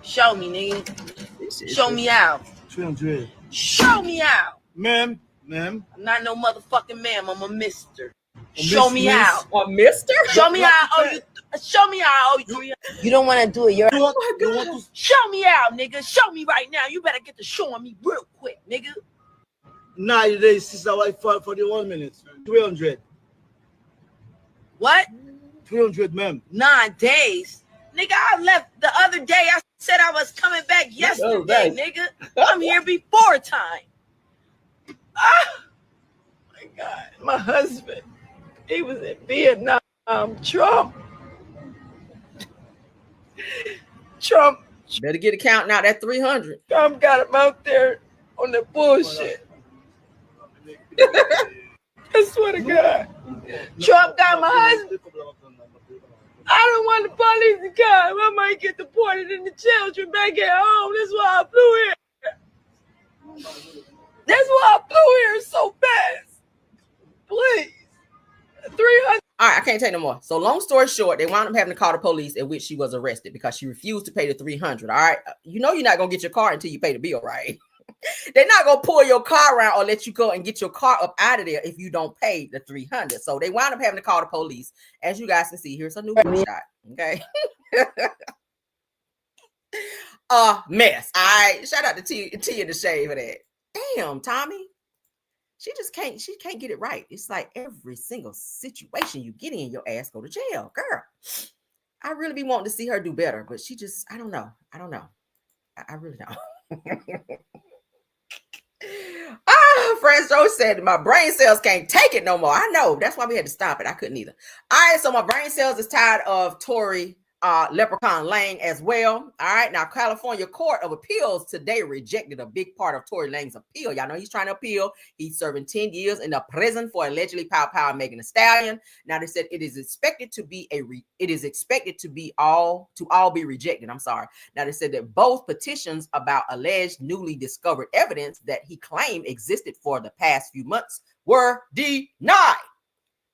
nigga. Show me out. 300. Show me out, Ma'am. I'm not no motherfucking ma'am. I'm a mister. Show me out. A mister? Show me how I owe you. Show me how I owe you. You don't want to do it. Show me out, nigga. Show me right now. You better get to showing me real quick, nigga. 90 days since I wait for 41 minutes. 300. What? 300, ma'am. 9 days? Nigga, I left the other day. I said I was coming back yesterday, nigga. I'm here before time. Oh, my God. My husband, he was in Vietnam. Trump. Better get accounting out that 300. Trump got him out there on the bullshit. I swear to God. Trump got my husband. I don't want the police to come. I might get deported and the children back at home. That's why I flew here. That's why I flew here so can't take no more. So long story short, they wound up having to call the police, at which she was arrested because she refused to pay the $300. All right. You know, you're not going to get your car until you pay the bill, right? They're not going to pull your car around or let you go and get your car up out of there if you don't pay the $300. So they wound up having to call the police. As you guys can see, here's a new shot. Okay. Mess. All right. Shout out to T in the shade for that. Damn, Tommie. She can't get it right. It's like every single situation you get in, your ass go to jail. Girl, I really be wanting to see her do better, but she just, I don't know. I really don't. Friends Joe said my brain cells can't take it no more. I know. That's why we had to stop it. I couldn't either. All right, so my brain cells is tired of Tory Leprechaun Lanez as well. All right, now California Court of Appeals today rejected a big part of Tory Lanez's appeal. Y'all know he's trying to appeal. He's serving 10 years in the prison for allegedly pow Megan Thee Stallion. Now they said it is expected to be all be rejected. I'm sorry. Now they said that both petitions about alleged newly discovered evidence that he claimed existed for the past few months were denied.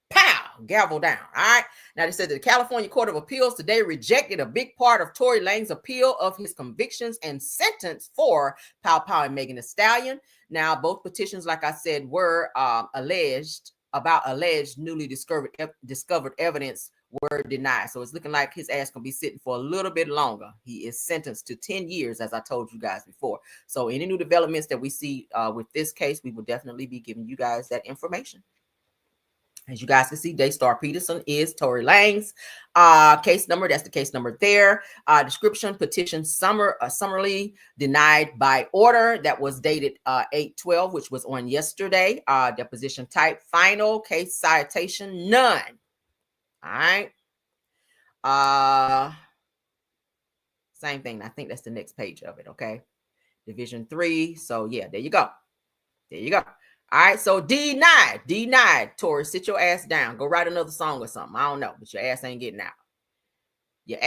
Pow, gavel down. All right. Now they said that the California Court of Appeals today rejected a big part of Tory Lanez's appeal of his convictions and sentence for pow and Megan Thee Stallion. Now both petitions, like I said, were alleged newly discovered evidence were denied. So it's looking like his ass gonna be sitting for a little bit longer. He is sentenced to 10 years, as I told you guys before. So any new developments that we see with this case, we will definitely be giving you guys that information. As you guys can see, Daystar Peterson is Tory Lanez case number. That's the case number there. Description, petition summarily denied by order. That was dated 8/12, which was on yesterday. Deposition type final. Case citation none. All right. Same thing. I think that's the next page of it. Okay. Division 3. So yeah, there you go. All right, so denied. Tory, sit your ass down. Go write another song or something. I don't know, but your ass ain't getting out. All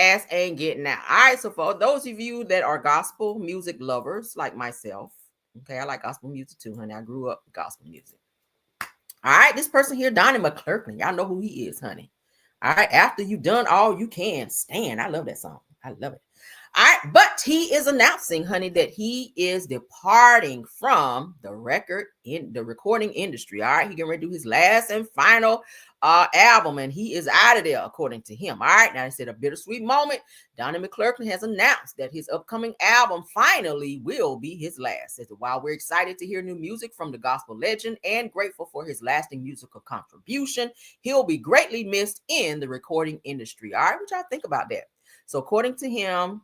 right, so for those of you that are gospel music lovers like myself, okay, I like gospel music too, honey. I grew up with gospel music. All right, this person here, Donnie McClurkin. Y'all know who he is, honey. All right, after you done all you can stand. I love that song. I love it. All right, but he is announcing, honey, that he is departing from the recording industry. All right, he getting ready to do his last and final album, and he is out of there, according to him. All right, now he said a bittersweet moment. Donnie McClurkin has announced that his upcoming album finally will be his last. Says, while we're excited to hear new music from the gospel legend and grateful for his lasting musical contribution, he'll be greatly missed in the recording industry. All right, what y'all think about that? So according to him,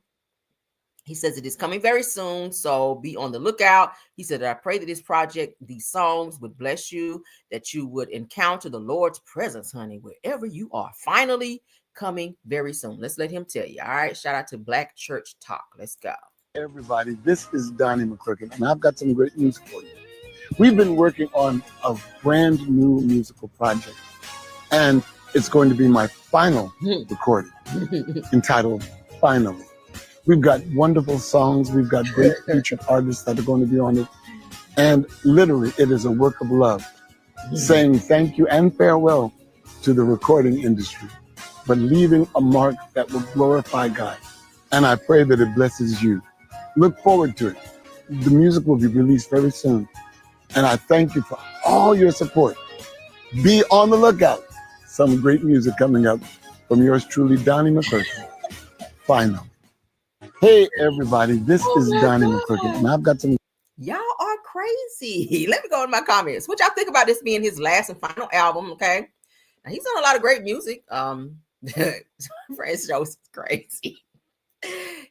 he says it is coming very soon, so be on the lookout. He said, I pray that this project, these songs would bless you, that you would encounter the Lord's presence, honey, wherever you are. Finally coming very soon. Let's let him tell you. All right. Shout out to Black Church Talk. Let's go. Everybody, this is Donnie McClurkin, and I've got some great news for you. We've been working on a brand new musical project, and it's going to be my final recording entitled Finally. We've got wonderful songs. We've got great featured artists that are going to be on it. And literally, it is a work of love, saying thank you and farewell to the recording industry, but leaving a mark that will glorify God. And I pray that it blesses you. Look forward to it. The music will be released very soon. And I thank you for all your support. Be on the lookout. Some great music coming up from yours truly, Donnie McClurkin. Final. Hey, everybody, this is Donnie McClurkin, and I've got some... Y'all are crazy. Let me go in my comments. What y'all think about this being his last and final album, okay? Now, he's done a lot of great music. Friends Joe is crazy.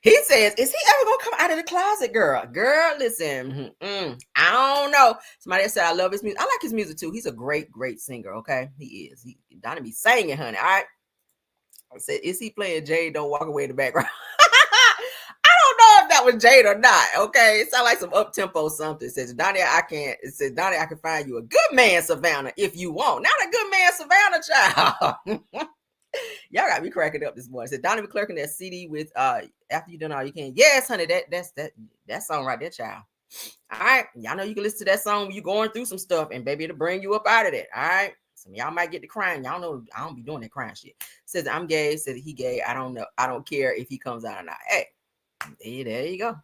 He says, is he ever going to come out of the closet, girl? Girl, listen, I don't know. Somebody else said, I love his music. I like his music, too. He's a great, great singer, okay? He is. Donnie be singing, honey, all right? I said, is he playing Jade Don't Walk Away in the background? I don't know if that was Jade or not. Okay, it sounds like some up tempo something. It says Donnie, I can find you a good man, Savannah, if you want. Not a good man, Savannah, child. Y'all got me cracking up this morning. It said Donnie McClurkin, that CD with After You Done All You Can. Yes, honey, that song right there, child. All right, y'all know you can listen to that song when you're going through some stuff, and baby, it'll bring you up out of it. All right. Some of y'all might get to crying. Y'all know I don't be doing that crying shit. Says I'm gay. Said he gay. I don't know. I don't care if he comes out or not. Hey, there you go.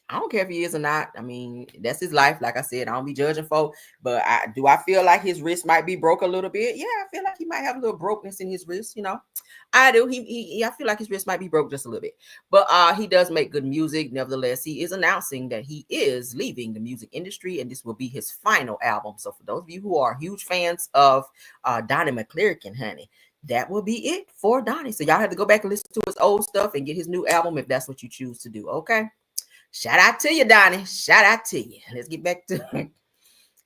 I don't care if he is or not. I mean, that's his life. Like I said, I don't be judging folk. But I feel like his wrist might be broke a little bit? Yeah, I feel like he might have a little brokenness in his wrist. You know, I do. I feel like his wrist might be broke just a little bit. But he does make good music. Nevertheless, he is announcing that he is leaving the music industry, and this will be his final album. So for those of you who are huge fans of Donnie McClurkin, honey, that will be it for Donnie. So y'all have to go back and listen to his old stuff and get his new album if that's what you choose to do. Okay. Shout out to you, Donnie. Shout out to you. Let's get back to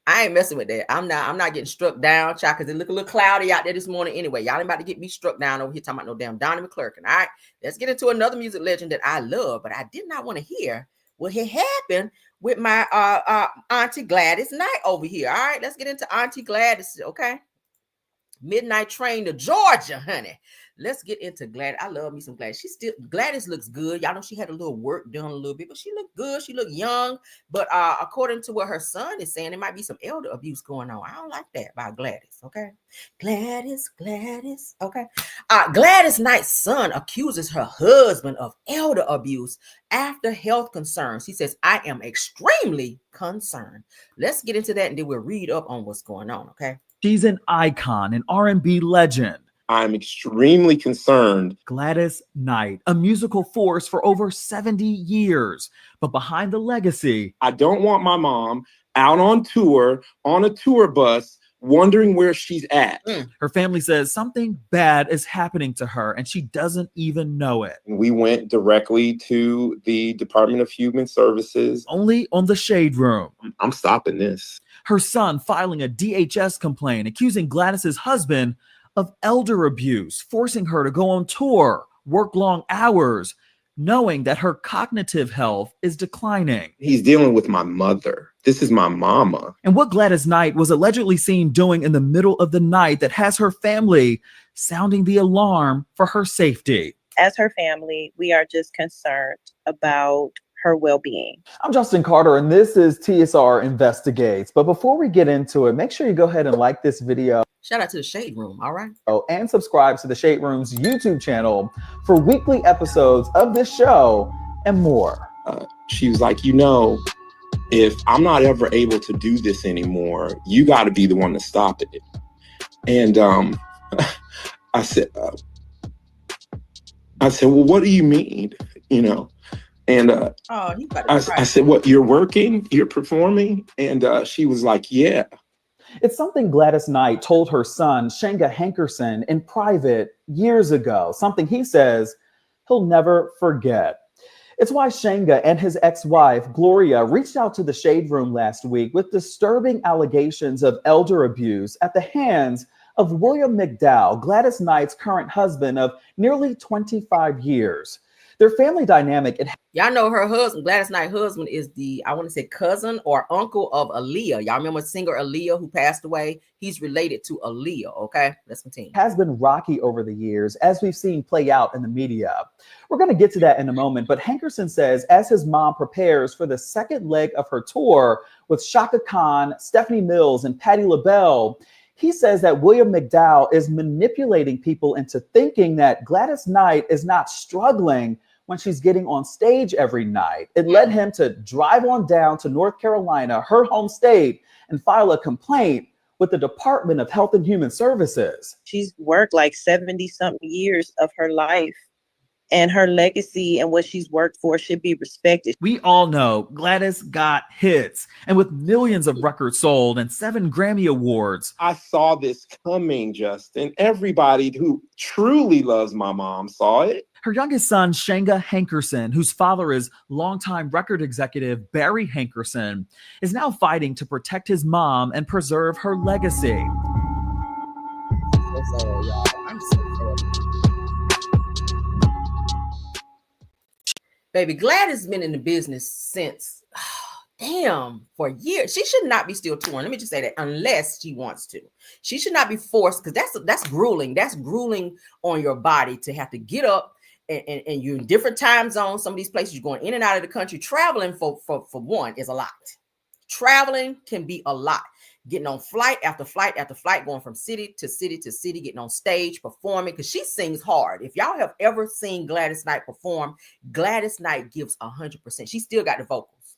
I ain't messing with that. I'm not getting struck down, child, because it look a little cloudy out there this morning anyway. Y'all ain't about to get me struck down over here talking about no damn Donnie McClurkin. All right, let's get into another music legend that I love, but I did not want to hear what had happened with my Auntie Gladys Knight over here. All right, let's get into Auntie Gladys, okay? Midnight train to Georgia, honey. Let's get into Gladys. I love me some Gladys. Gladys looks good. Y'all know she had a little work done a little bit, but she looked good. She looked young. But according to what her son is saying, there might be some elder abuse going on. I don't like that about Gladys. Okay. Gladys. Okay. Gladys Knight's son accuses her husband of elder abuse after health concerns. He says, I am extremely concerned. Let's get into that and then we'll read up on what's going on. Okay. She's an icon, an R&B legend. I'm extremely concerned. Gladys Knight, a musical force for over 70 years. But behind the legacy, I don't want my mom out on tour, on a tour bus, wondering where she's at. Her family says something bad is happening to her and she doesn't even know it. We went directly to the Department of Human Services. Only on the Shade Room. I'm stopping this. Her son filing a DHS complaint accusing Gladys's husband of elder abuse, forcing her to go on tour, work long hours, knowing that her cognitive health is declining. He's dealing with my mother. This is my mama. And what Gladys Knight was allegedly seen doing in the middle of the night that has her family sounding the alarm for her safety. As her family, we are just concerned about her well-being. I'm Justin Carter, and this is TSR Investigates. But before we get into it, make sure you go ahead and like this video. Shout out to the Shade Room, all right? Oh, and subscribe to the Shade Room's YouTube channel for weekly episodes of this show and more. She was like, you know, if I'm not ever able to do this anymore, you got to be the one to stop it. And I said, well, what do you mean? You know? And I said, what, you're working? You're performing? And she was like, yeah. It's something Gladys Knight told her son, Shenga Hankerson, in private years ago, something he says he'll never forget. It's why Shenga and his ex-wife, Gloria, reached out to the Shade Room last week with disturbing allegations of elder abuse at the hands of William McDowell, Gladys Knight's current husband of nearly 25 years. Their family dynamic. Y'all know her husband, Gladys Knight's husband, is the, I want to say, cousin or uncle of Aaliyah. Y'all remember singer Aaliyah who passed away? He's related to Aaliyah, okay? Let's continue. Has been rocky over the years, as we've seen play out in the media. We're going to get to that in a moment, but Hankerson says as his mom prepares for the second leg of her tour with Shaka Khan, Stephanie Mills, and Patti LaBelle, he says that William McDowell is manipulating people into thinking that Gladys Knight is not struggling when she's getting on stage every night. It led him to drive on down to North Carolina, her home state, and file a complaint with the Department of Health and Human Services. She's worked like 70-something years of her life, and her legacy and what she's worked for should be respected. We all know Gladys got hits, and with millions of records sold and 7 Grammy Awards. I saw this coming, Justin. Everybody who truly loves my mom saw it. Her youngest son, Shenga Hankerson, whose father is longtime record executive Barry Hankerson, is now fighting to protect his mom and preserve her legacy. I'm so sorry. Baby, Gladys has been in the business since, for years. She should not be still touring. Let me just say that, unless she wants to. She should not be forced, because that's grueling. That's grueling on your body to have to get up and you're in different time zones. Some of these places you're going in and out of the country. Traveling for one is a lot. Traveling can be a lot. Getting on flight after flight after flight, going from city to city to city, getting on stage, performing, because she sings hard. If y'all have ever seen Gladys Knight perform, Gladys Knight gives 100%. She still got the vocals.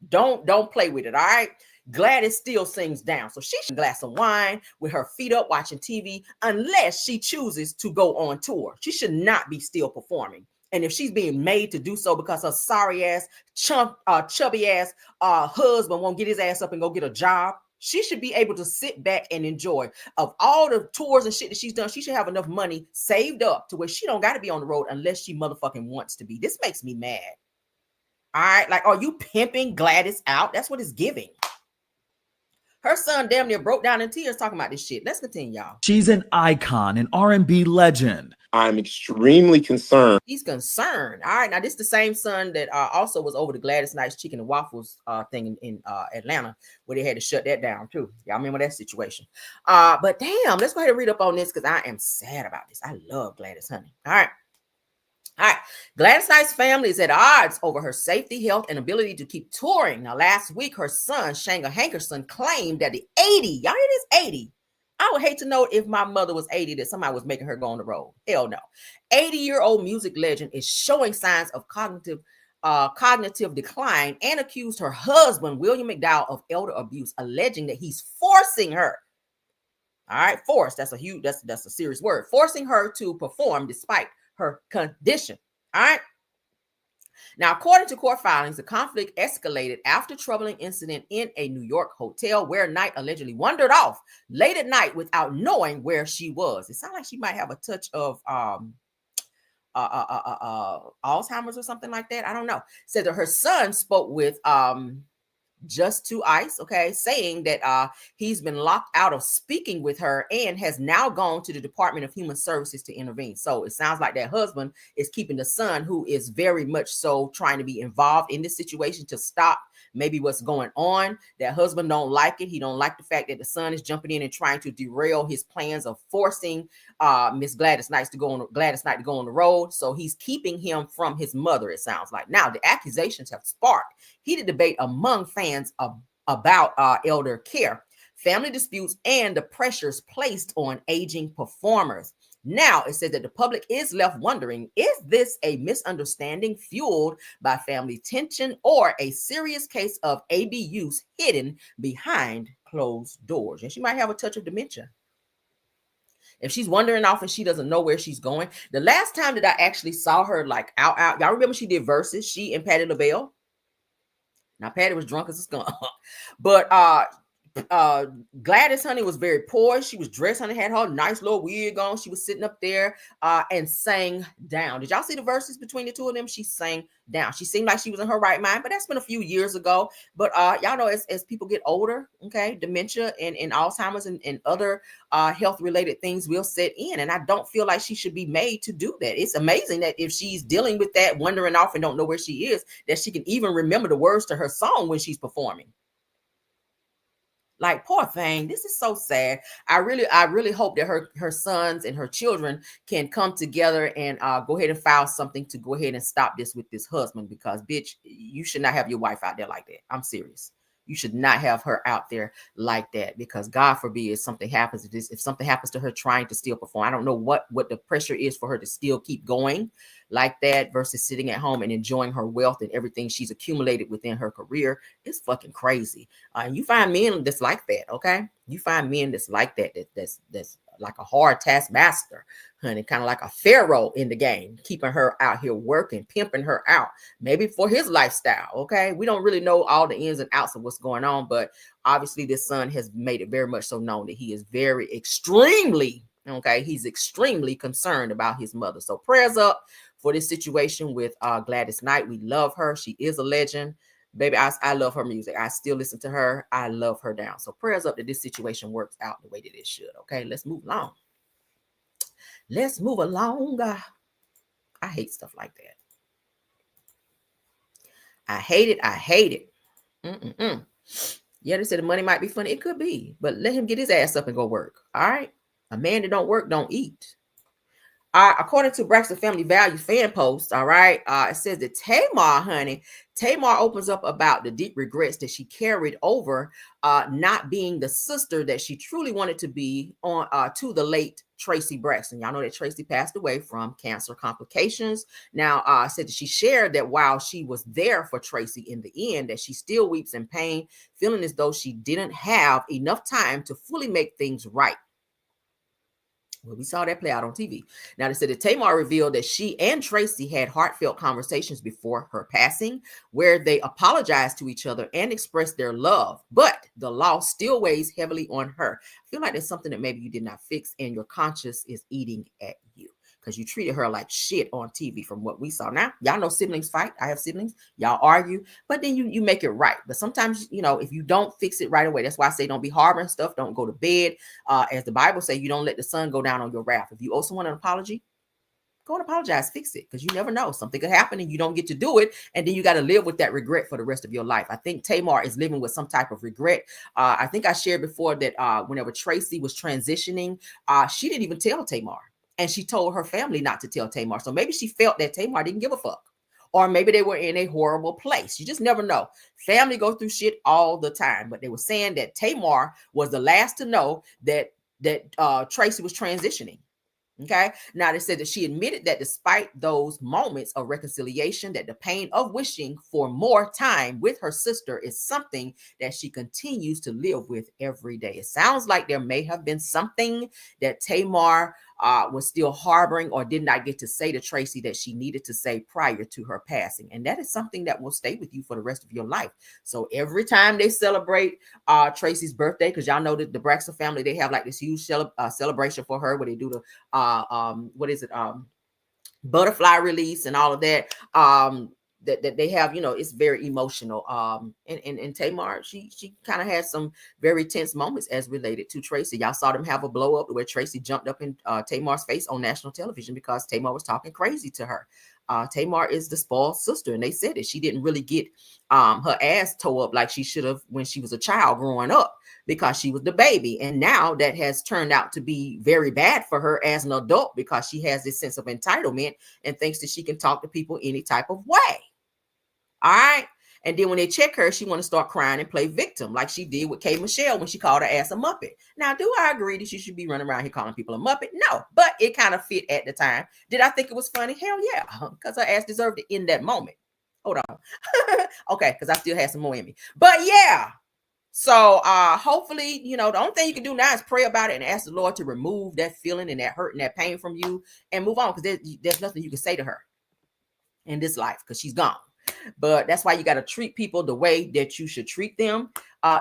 Don't play with it, all right? Gladys still sings down. So she should have a glass of wine with her feet up watching TV unless she chooses to go on tour. She should not be still performing. And if she's being made to do so because her sorry ass, chubby ass husband won't get his ass up and go get a job, she should be able to sit back and enjoy. Of all the tours and shit that she's done, she should have enough money saved up to where she don't got to be on the road unless she motherfucking wants to be. This makes me mad. All right, like, are you pimping Gladys out? That's what it's giving. Her son damn near broke down in tears talking about this shit. Let's continue, y'all. She's an icon, an R&B legend. I'm extremely concerned. He's concerned. All right, now this is the same son that also was over the Gladys Knight's Chicken and Waffles thing in Atlanta, where they had to shut that down too. Y'all remember that situation? But damn, let's go ahead and read up on this because I am sad about this. I love Gladys, honey. All right. Gladys Knight's family is at odds over her safety, health, and ability to keep touring. Now, last week, her son, Shanga Hankerson, claimed that the 80, y'all hear this, 80. I would hate to know if my mother was 80 that somebody was making her go on the road. Hell no. 80-year-old music legend is showing signs of cognitive decline and accused her husband, William McDowell, of elder abuse, alleging that he's forcing her. All right, force. That's a serious word. Forcing her to perform despite her condition. All right. Now, according to court filings, the conflict escalated after a troubling incident in a New York hotel where Knight allegedly wandered off late at night without knowing where she was. It sounds like she might have a touch of Alzheimer's or something like that. I don't know. Said that her son spoke with Just to Ice, okay, saying that he's been locked out of speaking with her and has now gone to the Department of Human Services to intervene. So it sounds like that husband is keeping the son, who is very much so trying to be involved in this situation, to stop maybe what's going on. That husband don't like it. He don't like the fact that the son is jumping in and trying to derail his plans of forcing Miss Gladys Knight to go on the road. So he's keeping him from his mother, it sounds like. Now, the accusations have sparked heated debate among fans about elder care, family disputes, and the pressures placed on aging performers. Now, it says that the public is left wondering, is this a misunderstanding fueled by family tension or a serious case of abuse hidden behind closed doors? And she might have a touch of dementia. If she's wandering off and she doesn't know where she's going. The last time that I actually saw her like out, y'all remember she did Versus, she and Patti LaBelle? Now, Patti was drunk as a skunk. But Gladys, honey, was very poor. She was dressed, honey, had her nice little wig on. She was sitting up there and sang down. Did y'all see the verses between the two of them? She sang down. She seemed like she was in her right mind, but that's been a few years ago. But y'all know as people get older, okay, dementia and Alzheimer's and other health-related things will set in. And I don't feel like she should be made to do that. It's amazing that if she's dealing with that, wandering off and don't know where she is, that she can even remember the words to her song when she's performing. Like, poor thing. This is so sad. I really hope that her sons and her children can come together and go ahead and file something to go ahead and stop this with this husband, because bitch, you should not have your wife out there like that. I'm serious. You should not have her out there like that, because God forbid if something happens to this, if something happens to her trying to still perform. I don't know what the pressure is for her to still keep going like that versus sitting at home and enjoying her wealth and everything she's accumulated within her career. It's fucking crazy. And you find men that's like that, okay? You find men that's like that, that's like a hard taskmaster, honey, kind of like a pharaoh in the game, keeping her out here working, pimping her out, maybe for his lifestyle, okay? We don't really know all the ins and outs of what's going on, but obviously this son has made it very much so known that he is very extremely, okay, he's extremely concerned about his mother. So prayers up for this situation with Gladys Knight. We love her. She is a legend. Baby, I love her music. I still listen to her. I love her down. So prayers up that this situation works out the way that it should. Okay, let's move along. Let's move along. I hate stuff like that. I hate it. I hate it. Yeah, they said the money might be funny. It could be, but let him get his ass up and go work. All right. A man that don't work don't eat. According to Braxton Family Values fan post, all right, it says that Tamar opens up about the deep regrets that she carried over not being the sister that she truly wanted to be on to the late Tracy Braxton. Y'all know that Tracy passed away from cancer complications. Now, said that she shared that while she was there for Tracy in the end, that she still weeps in pain, feeling as though she didn't have enough time to fully make things right. Well, we saw that play out on TV. Now, they said that Tamar revealed that she and Tracy had heartfelt conversations before her passing, where they apologized to each other and expressed their love. But the loss still weighs heavily on her. I feel like there's something that maybe you did not fix, and your conscience is eating at you because you treated her like shit on TV from what we saw. Now, y'all know siblings fight. I have siblings. Y'all argue, but then you make it right. But sometimes, you know, if you don't fix it right away, that's why I say don't be harboring stuff. Don't go to bed. As the Bible says, you don't let the sun go down on your wrath. If you owe someone an apology, go and apologize, fix it, because you never know. Something could happen and you don't get to do it. And then you got to live with that regret for the rest of your life. I think Tamar is living with some type of regret. I think I shared before that whenever Tracy was transitioning, she didn't even tell Tamar. And she told her family not to tell Tamar. So maybe she felt that Tamar didn't give a fuck. Or maybe they were in a horrible place. You just never know. Family go through shit all the time. But they were saying that Tamar was the last to know that Tracy was transitioning. Okay. Now they said that she admitted that despite those moments of reconciliation, that the pain of wishing for more time with her sister is something that she continues to live with every day. It sounds like there may have been something that Tamar was still harboring or did not get to say to Tracy that she needed to say prior to her passing. And that is something that will stay with you for the rest of your life. So every time they celebrate Tracy's birthday, because y'all know that the Braxton family, they have like this huge celebration for her where they do the butterfly release and all of that. That they have, you know, it's very emotional. And Tamar, she kind of had some very tense moments as related to Tracy. Y'all saw them have a blow up where Tracy jumped up in Tamar's face on national television because Tamar was talking crazy to her. Tamar is the spoiled sister, and they said that she didn't really get her ass tore up like she should have when she was a child growing up, because she was the baby. And now that has turned out to be very bad for her as an adult, because she has this sense of entitlement and thinks that she can talk to people any type of way. All right. And then when they check her, she want to start crying and play victim like she did with K. Michelle when she called her ass a Muppet. Now, do I agree that she should be running around here calling people a Muppet? No, but it kind of fit at the time. Did I think it was funny? Hell yeah, because her ass deserved it in that moment. Hold on. Okay, because I still had some more in me. But yeah. So hopefully, you know, the only thing you can do now is pray about it and ask the Lord to remove that feeling and that hurt and that pain from you and move on, because there's nothing you can say to her in this life because she's gone. But that's why you got to treat people the way that you should treat them,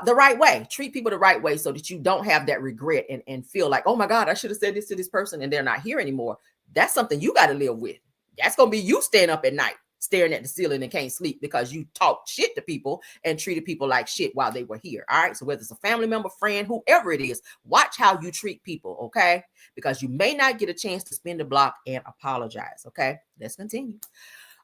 the right way. Treat people the right way so that you don't have that regret and feel like, oh my God, I should have said this to this person and they're not here anymore. That's something you got to live with. That's going to be you staying up at night, staring at the ceiling and can't sleep because you talked shit to people and treated people like shit while they were here. All right. So whether it's a family member, friend, whoever it is, watch how you treat people. Okay. Because you may not get a chance to spin the block and apologize. Okay. Let's continue.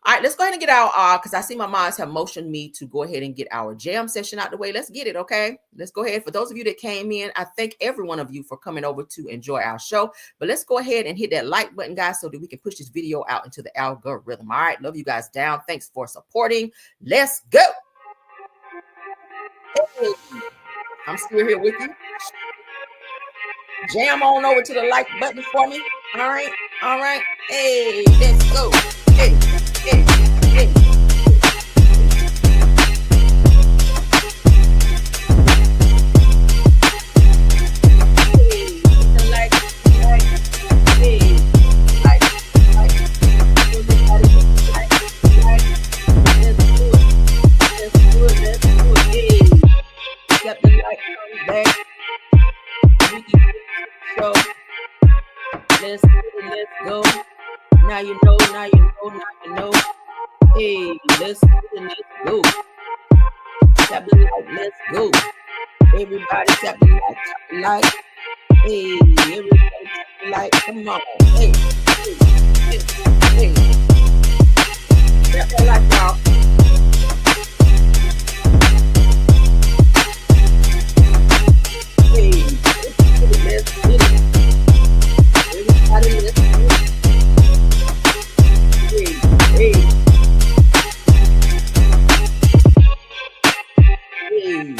All right, let's go ahead and get our, because I see my moms have motioned me to go ahead and get our jam session out the way. Let's get it, okay? Let's go ahead. For those of you that came in, I thank every one of you for coming over to enjoy our show. But let's go ahead and hit that like button, guys, so that we can push this video out into the algorithm. All right, love you guys down. Thanks for supporting. Let's go. Hey, I'm still here with you. Jam on over to the like button for me. All right, all right. Hey, let's go. Hey, hey, hey. Got the light on back. We can show. Let's go. Now you know, now you know, now you know. Hey, let's go. Tap the light, let's go. Everybody tap the light, tap the light. Hey, everybody tap the light. Come on. Hey, hey, hey, hey. Tap the light, y'all. Hey, let's get it. Everybody, let's get it. Hey.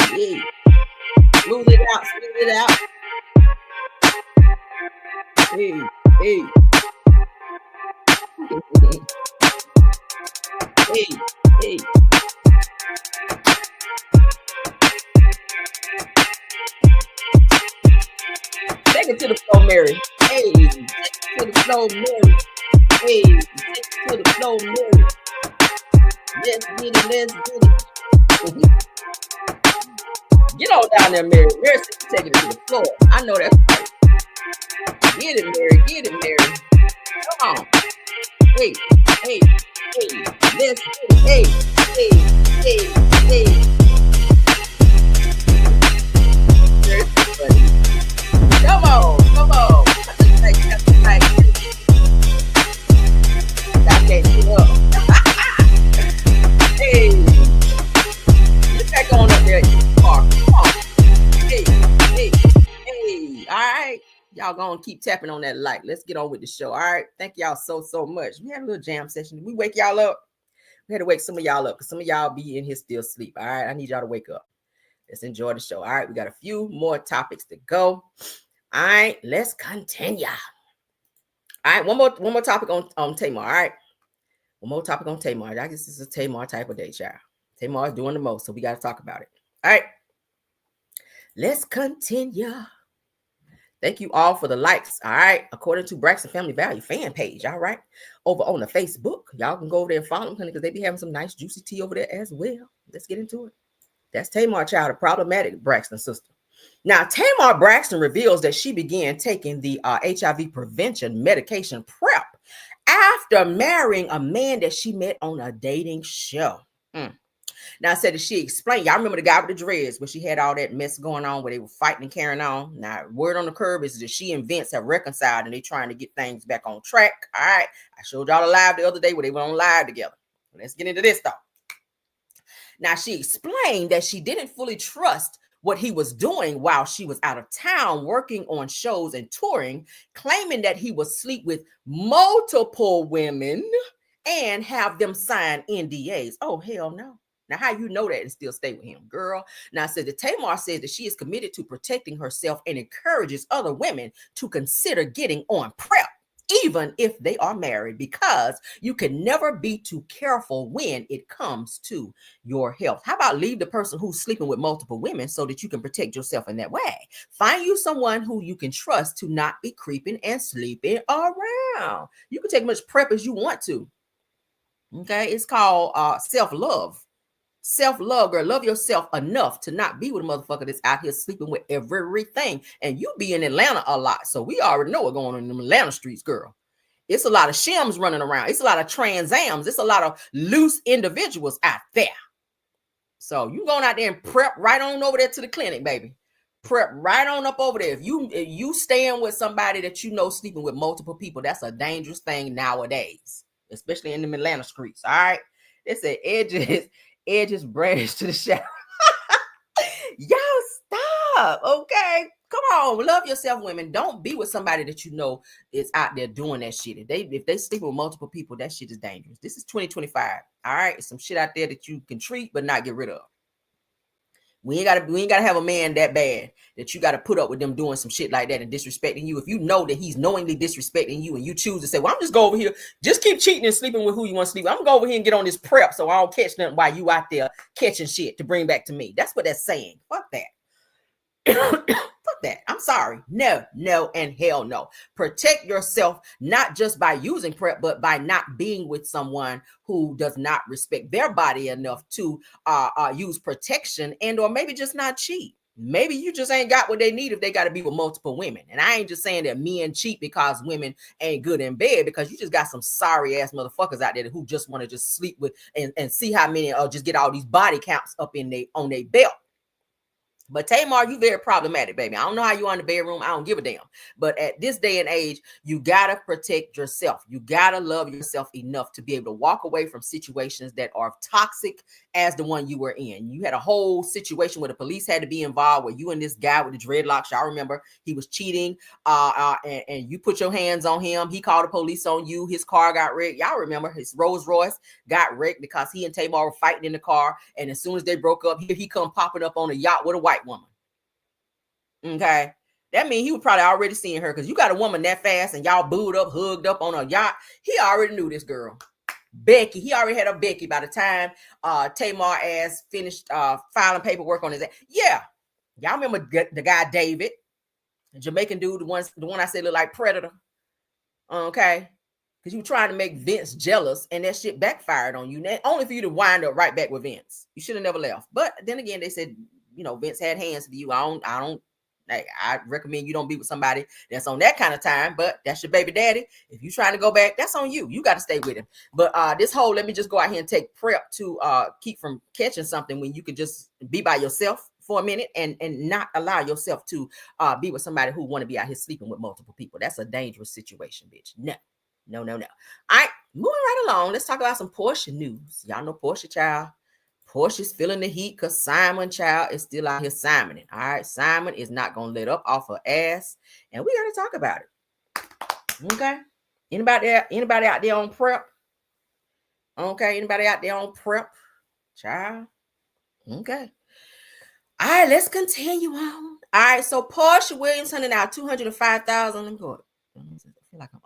Smooth it out. Hey. Hey. Take it to the floor, Mary. Hey, take it to the floor, Mary. Hey, take it to the floor, Mary. Let's get it. Get on down there, Mary. Mary said she's taking it to the floor. I know that's right. Get it, Mary. Come on. Hey. Let's get it. Hey. There's somebody. Come on. Got that shit up. Hey. Get back on up there. Come on. Hey. All right. Y'all gonna keep tapping on that like. Let's get on with the show. All right. Thank y'all so much. We had a little jam session. We wake y'all up. We had to wake some of y'all up because some of y'all be in here still asleep. All right. I need y'all to wake up. Let's enjoy the show. All right. We got a few more topics to go. All right. Let's continue. All right. One more topic on Tamar. All right. One more topic on Tamar. I guess this is a Tamar type of day, child. Tamar is doing the most, so we got to talk about it. All right. Let's continue. Thank you all for the likes. All right. According to Braxton Family Value fan page. All right. Over on the Facebook. Y'all can go over there and follow them because they be having some nice juicy tea over there as well. Let's get into it. That's Tamar, child, a problematic Braxton sister. Now, Tamar Braxton reveals that she began taking the HIV prevention medication PrEP after marrying a man that she met on a dating show. Now, I said that she explained, y'all remember the guy with the dreads where she had all that mess going on where they were fighting and carrying on. Now, word on the curb is that she and Vince have reconciled and they're trying to get things back on track. All right. I showed y'all a live the other day where they went on live together. Let's get into this though. Now, she explained that she didn't fully trust what he was doing while she was out of town working on shows and touring, claiming that he would sleep with multiple women and have them sign NDAs. Oh, hell no. Now, how you know that and still stay with him, girl? Now, I said that Tamar says that she is committed to protecting herself and encourages other women to consider getting on PrEP, even if they are married, because you can never be too careful when it comes to your health. How about leave the person who's sleeping with multiple women so that you can protect yourself in that way? Find you someone who you can trust to not be creeping and sleeping around. You can take as much PrEP as you want to. Okay, it's called self-love. Self-love, girl. Love yourself enough to not be with a motherfucker that's out here sleeping with everything. And you be in Atlanta a lot, so we already know what's going on in the Atlanta streets, girl. It's a lot of shims running around. It's a lot of Trans Ams. It's a lot of loose individuals out there. So you going out there and PrEP right on over there to the clinic, baby. PrEP right on up over there. If you staying with somebody that you know sleeping with multiple people, that's a dangerous thing nowadays, especially in the Atlanta streets. All right. They say edges branch to the shadow. Y'all stop. Okay. Come on. Love yourself, women. Don't be with somebody that you know is out there doing that shit. If they sleep with multiple people, that shit is dangerous. This is 2025. All right. It's some shit out there that you can treat but not get rid of. We ain't gotta have a man that bad that you gotta put up with them doing some shit like that and disrespecting you. If you know that he's knowingly disrespecting you and you choose to say, well, I'm just go over here, just keep cheating and sleeping with who you want to sleep with. I'm gonna go over here and get on this PrEP so I don't catch nothing while you out there catching shit to bring back to me. That's what that's saying. Fuck that. Fuck that. I'm sorry. No, and hell no. Protect yourself, not just by using PrEP, but by not being with someone who does not respect their body enough to use protection and or maybe just not cheat. Maybe you just ain't got what they need if they got to be with multiple women. And I ain't just saying that men cheat because women ain't good in bed, because you just got some sorry ass motherfuckers out there who just want to just sleep with and see how many just get all these body counts up on their belt. But Tamar, you very problematic, baby. I don't know how you are in the bedroom. I don't give a damn. But at this day and age, you gotta protect yourself. You gotta love yourself enough to be able to walk away from situations that are toxic as the one you were in. You had a whole situation where the police had to be involved, where you and this guy with the dreadlocks, y'all remember, he was cheating, and you put your hands on him. He called the police on you. His car got wrecked. Y'all remember his Rolls Royce got wrecked because he and Tamar were fighting in the car. And as soon as they broke up, here he come popping up on a yacht with a white woman. Okay, that means he was probably already seeing her, because you got a woman that fast and y'all booed up, hugged up on a yacht. He already knew this girl, Becky. He already had a Becky by the time Tamar ass finished filing paperwork on his ass. Yeah, y'all remember the guy David, the Jamaican dude, the one I said looked like Predator. Okay, because you were trying to make Vince jealous, and that shit backfired on you. Only for you to wind up right back with Vince. You should have never left. But then again, they said, Vince had hands for you. I recommend you don't be with somebody that's on that kind of time, but that's your baby daddy. If you're trying to go back, that's on you. You got to stay with him. But this whole, let me just go out here and take prep to keep from catching something, when you could just be by yourself for a minute and not allow yourself to be with somebody who want to be out here sleeping with multiple people. That's a dangerous situation, bitch. No. All right, moving right along. Let's talk about some Porsha news. Y'all know Porsha, child. Portia's feeling the heat because Simon, child, is still out here Simoning. All right, Simon is not going to let up off her ass, and we got to talk about it. Okay, anybody out there on prep? Okay, anybody out there on prep, child? Okay. All right, let's continue on. All right, so Porsha Williams handing out $205,000. Let me go.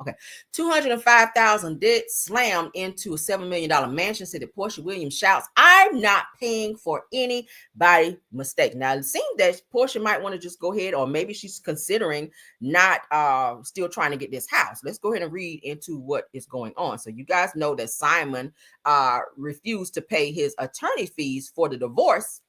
Okay, $205,000 debt slammed into a $7 million mansion. Said that Porsha Williams shouts, "I'm not paying for anybody mistake." Now it seems that Porsha might want to just go ahead, or maybe she's considering not still trying to get this house. Let's go ahead and read into what is going on. So you guys know that Simon refused to pay his attorney fees for the divorce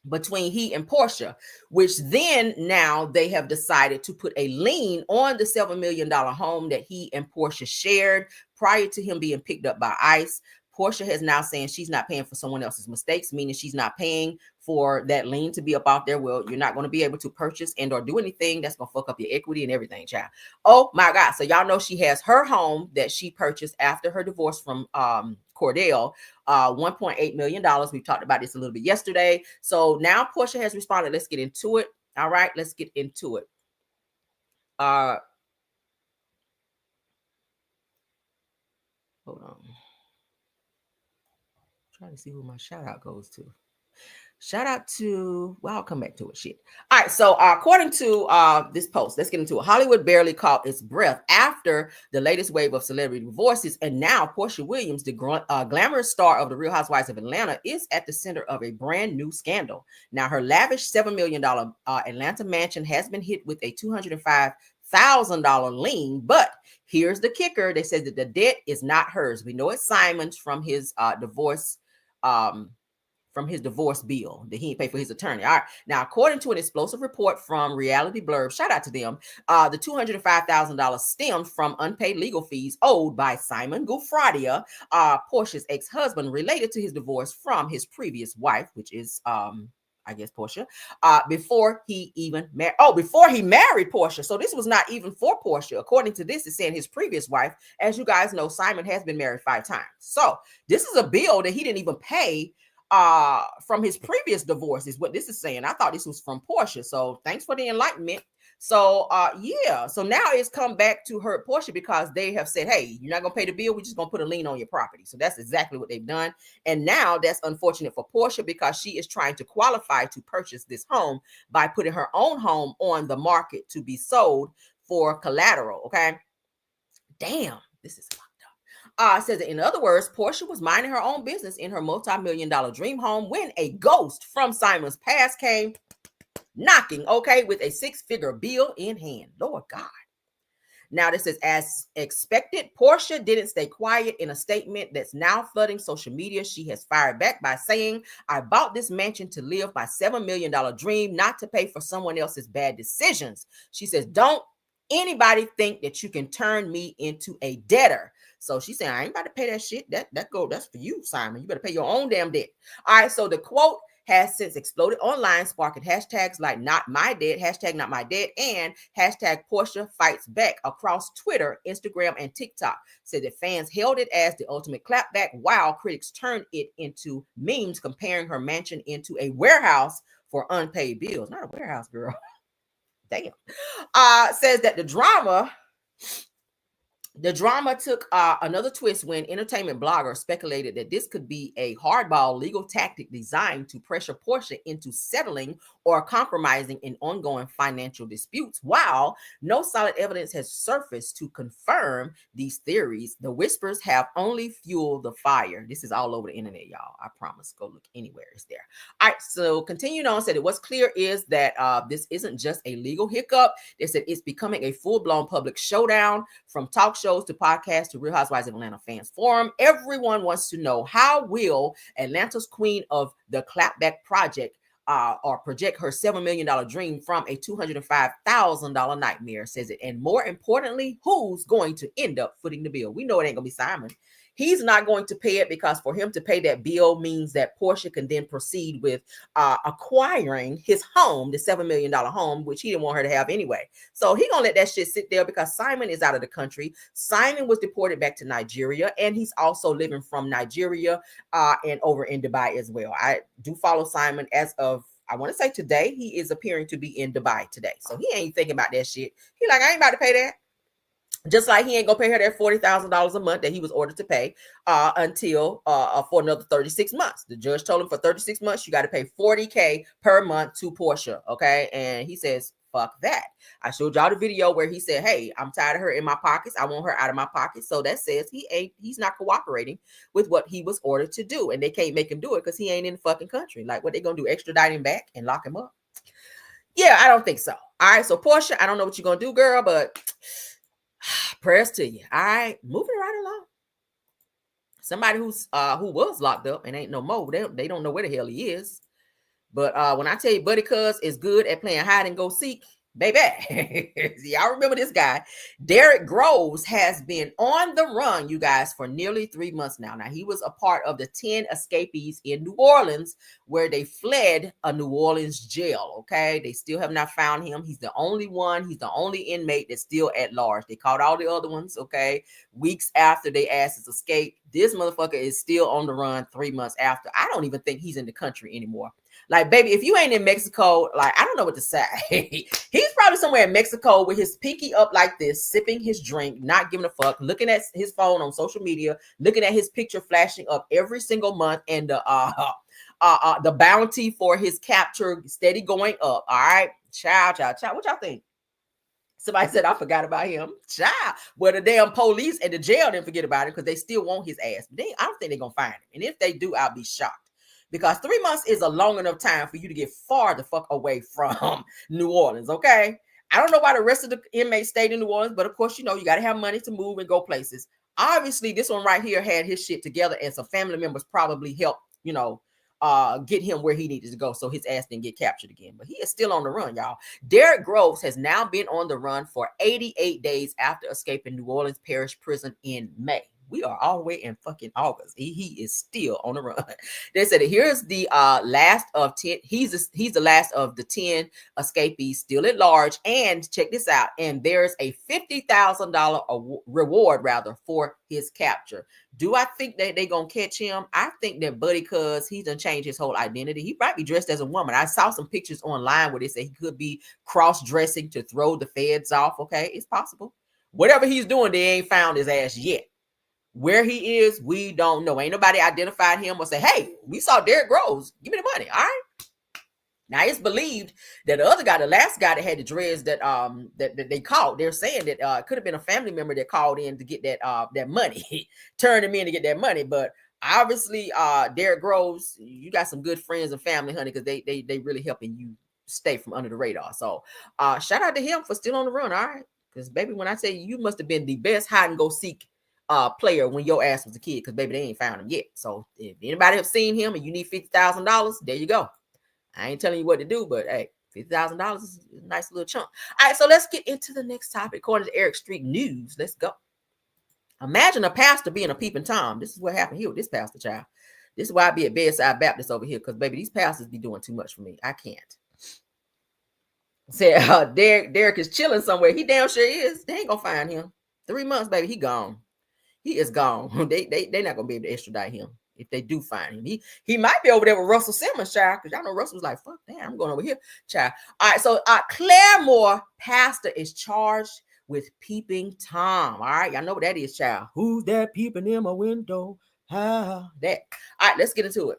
between he and Porsha, which then now they have decided to put a lien on the $7 million home that he and Porsha shared prior to him being picked up by ICE. Porsha has now saying she's not paying for someone else's mistakes, meaning she's not paying for that lien to be up out there. Well, you're not going to be able to purchase and or do anything that's going to fuck up your equity and everything, child. Oh my God. So y'all know she has her home that she purchased after her divorce from Cordell, $1.8 million. We talked about this a little bit yesterday. So now Porsha has responded. Let's get into it. All right, let's get into it. Hold on. Trying to see who my shout out goes to. Shout out to, well, I'll come back to it. Shit. All right. So according to this post, let's get into it. Hollywood barely caught its breath after the latest wave of celebrity divorces. And now Porsha Williams, the glamorous star of the Real Housewives of Atlanta, is at the center of a brand new scandal. Now her lavish $7 million Atlanta mansion has been hit with a $205,000 lien, but here's the kicker. They said that the debt is not hers. We know it's Simon's from his divorce bill that he didn't pay for his attorney. All right. Now, according to an explosive report from Reality Blurb, shout out to them, the $205,000 stemmed from unpaid legal fees owed by Simon Gufradia, Porsha's ex-husband, related to his divorce from his previous wife, which is I guess Porsha, before he married Porsha. So this was not even for Porsha. According to this, it's saying his previous wife. As you guys know, Simon has been married 5 times. So this is a bill that he didn't even pay from his previous divorce, is what this is saying. I thought this was from Porsha. So thanks for the enlightenment. So yeah, so now it's come back to hurt Porsha because they have said, hey, you're not gonna pay the bill, we're just gonna put a lien on your property. So that's exactly what they've done. And now that's unfortunate for Porsha because she is trying to qualify to purchase this home by putting her own home on the market to be sold for collateral. Okay, damn, this is fucked up. Says that in other words, Porsha was minding her own business in her multi-million-dollar dream home when a ghost from Simon's past came knocking, okay, with a 6-figure bill in hand. Lord God. Now this is as expected. Porsha didn't stay quiet. In a statement that's now flooding social media, she has fired back by saying, I bought this mansion to live my $7 million dream, not to pay for someone else's bad decisions. She says, don't anybody think that you can turn me into a debtor. So she's saying, I ain't about to pay that shit. That's for you, Simon. You better pay your own damn debt. All right. So the quote has since exploded online, sparking hashtags like not my dad, hashtag not my dad, and hashtag Porsha fights back across Twitter, Instagram, and TikTok. Said that fans hailed it as the ultimate clapback, while critics turned it into memes comparing her mansion into a warehouse for unpaid bills. Not a warehouse, girl. Damn. Says that the drama took another twist when entertainment bloggers speculated that this could be a hardball legal tactic designed to pressure Porsha into settling or compromising in ongoing financial disputes. While no solid evidence has surfaced to confirm these theories, the whispers have only fueled the fire. This is all over the internet, y'all. I promise. Go look anywhere. It's there. All right. So continuing on, said that what's clear is that this isn't just a legal hiccup. They said it's becoming a full-blown public showdown, from talk shows to podcasts to Real Housewives of Atlanta fans forum. Everyone wants to know, how will Atlanta's queen of the clapback project or project her $7 million dream from a $205,000 nightmare, says it. And more importantly, who's going to end up footing the bill? We know it ain't gonna be Simon. He's not going to pay it, because for him to pay that bill means that Porsha can then proceed with acquiring his home, the $7 million home, which he didn't want her to have anyway. So he gonna let that shit sit there, because Simon is out of the country. Simon was deported back to Nigeria, and he's also living from Nigeria and over in Dubai as well. I do follow Simon as of, I want to say today. He is appearing to be in Dubai today. So he ain't thinking about that shit. He like, I ain't about to pay that. Just like he ain't gonna pay her that $40,000 a month that he was ordered to pay until for another 36 months. The judge told him for 36 months, you got to pay $40K per month to Porsha. Okay. And he says, fuck that. I showed y'all the video where he said, hey, I'm tired of her in my pockets. I want her out of my pockets. So that says he's not cooperating with what he was ordered to do. And they can't make him do it because he ain't in the fucking country. Like, what they gonna do? Extradite him back and lock him up? Yeah, I don't think so. All right. So Porsha, I don't know what you're gonna do, girl, but prayers to you. All right, moving right along. Somebody who was locked up and ain't no more. They don't know where the hell he is. But when I tell you, Buddy Cuz is good at playing hide and go seek, baby. Y'all remember this guy? Derek Groves has been on the run, you guys, for nearly 3 months now. Now, he was a part of the 10 escapees in New Orleans, where they fled a New Orleans jail, okay? They still have not found him. He's the only one. He's the only inmate that's still at large. They caught all the other ones, okay? Weeks after they asked his escape. This motherfucker is still on the run 3 months after. I don't even think he's in the country anymore. Like, baby, if you ain't in Mexico, like, I don't know what to say. He's probably somewhere in Mexico with his pinky up like this, sipping his drink, not giving a fuck, looking at his phone on social media, looking at his picture flashing up every single month, and the bounty for his capture steady going up. All right, child. What y'all think? Somebody said, I forgot about him. Child. Well, the damn police and the jail didn't forget about him because they still want his ass. But I don't think they're going to find him. And if they do, I'll be shocked. Because 3 months is a long enough time for you to get far the fuck away from New Orleans, okay? I don't know why the rest of the inmates stayed in New Orleans, but of course, you know, you got to have money to move and go places. Obviously, this one right here had his shit together, and some family members probably helped, you know, get him where he needed to go so his ass didn't get captured again. But he is still on the run, y'all. Derek Groves has now been on the run for 88 days after escaping New Orleans Parish Prison in May. We are all the way in fucking August. He is still on the run. They said, here's the last of 10. He's the last of the 10 escapees still at large. And check this out. And there's a $50,000 reward rather for his capture. Do I think that they're going to catch him? I think that Buddy Cuz, he done changed his whole identity. He might be dressed as a woman. I saw some pictures online where they say he could be cross-dressing to throw the feds off. Okay, it's possible. Whatever he's doing, they ain't found his ass yet. Where he is, we don't know. Ain't nobody identified him or say, hey, we saw Derek Groves. Give me the money. All right. Now it's believed that the other guy, the last guy that had the dreads that they called, they're saying that it could have been a family member that called in to get that money, turned him in to get that money. But obviously, Derek Groves, you got some good friends and family, honey, because they really helping you stay from under the radar. So shout out to him for still on the run. All right. Because baby, when I say you must have been the best hide and go seek player when your ass was a kid, because baby, they ain't found him yet. So if anybody have seen him and you need $50,000, there you go. I ain't telling you what to do, but hey, $50,000 is a nice little chunk. All right, so let's get into the next topic. According to Eric Street News, let's go. Imagine a pastor being a peeping Tom. This is what happened here with this pastor child. This is why I be at Bedside Baptist over here, because baby, these pastors be doing too much for me. I can't. Say Derek is chilling somewhere. He damn sure is. They ain't gonna find him. 3 months, baby. He gone. He is gone. They not gonna be able to extradite him if they do find him. He might be over there with Russell Simmons, child, because y'all know Russell was like, fuck that, I'm going over here, child. All right, so Claremore pastor is charged with peeping Tom. All right, y'all know what that is, child. Who's that peeping in my window? That. All right, let's get into it.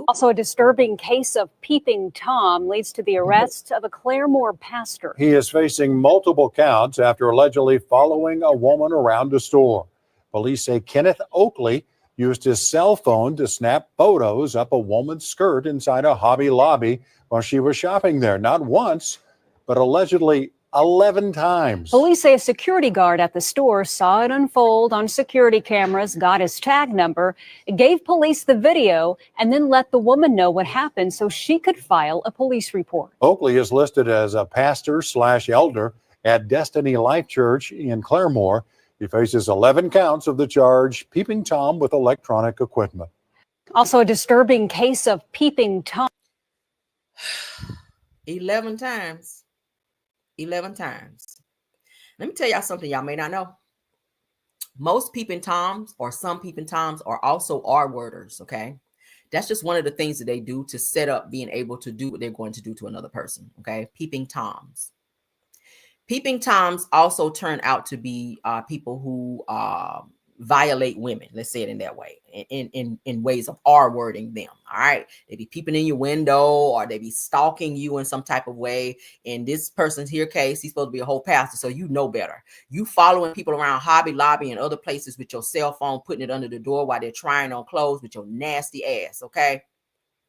Also, a disturbing case of peeping Tom leads to the arrest of a Claremore pastor. He is facing multiple counts after allegedly following a woman around a store. Police say Kenneth Oakley used his cell phone to snap photos up a woman's skirt inside a Hobby Lobby while she was shopping there. Not once, but allegedly 11 times. Police say a security guard at the store saw it unfold on security cameras, got his tag number, gave police the video, and then let the woman know what happened so she could file a police report. Oakley is listed as a pastor/elder at Destiny Life Church in Claremore. He faces 11 counts of the charge, peeping Tom with electronic equipment. Also, a disturbing case of peeping Tom. 11 times. 11 times. Let me tell y'all something y'all may not know. Most peeping Toms, or some peeping Toms, are also R-worders, okay? That's just one of the things that they do to set up being able to do what they're going to do to another person, okay? Peeping Toms. Peeping Toms also turn out to be people who violate women. Let's say it in that way, in ways of R-wording them. All right. They be peeping in your window, or they be stalking you in some type of way. In this person's here case, he's supposed to be a whole pastor, so you know better. You following people around Hobby Lobby and other places with your cell phone, putting it under the door while they're trying on clothes with your nasty ass, okay?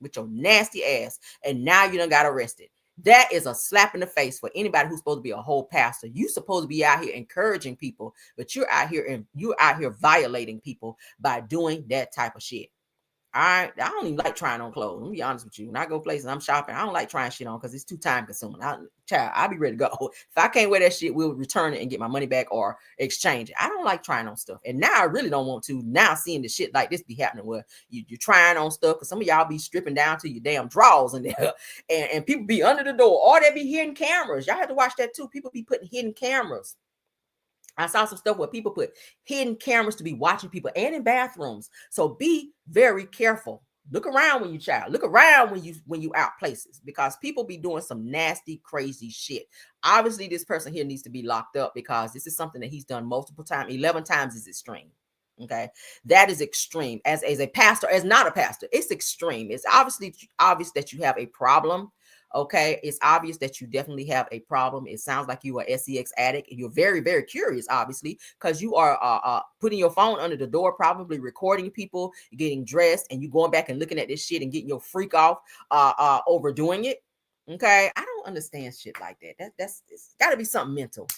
With your nasty ass. And now you done got arrested. That is a slap in the face for anybody who's supposed to be a whole pastor. You supposed to be out here encouraging people, but you're out here violating people by doing that type of shit. All right, I don't even like trying on clothes. Let me be honest with you. When I go places, I'm shopping, I don't like trying shit on because it's too time consuming. I'll be ready to go. If I can't wear that shit, we'll return it and get my money back or exchange it. I don't like trying on stuff. And now I really don't want to. Now seeing the shit like this be happening where you're trying on stuff, because some of y'all be stripping down to your damn drawers in there. And people be under the door, or they be hidden cameras. Y'all have to watch that too. People be putting hidden cameras. I saw some stuff where people put hidden cameras to be watching people, and in bathrooms. So be very careful. Look around when you child. Look around when you out places, because people be doing some nasty, crazy shit. Obviously, this person here needs to be locked up, because this is something that he's done multiple times. 11 times is extreme. Okay, that is extreme. As a pastor, as not a pastor, it's extreme. It's obvious that you have a problem. Okay, it's obvious that you definitely have a problem. It sounds like you are SEX addict, and you're very, very curious, obviously, because you are putting your phone under the door, probably recording people getting dressed, and you going back and looking at this shit and getting your freak off overdoing it. Okay, I don't understand shit like that. It's got to be something mental.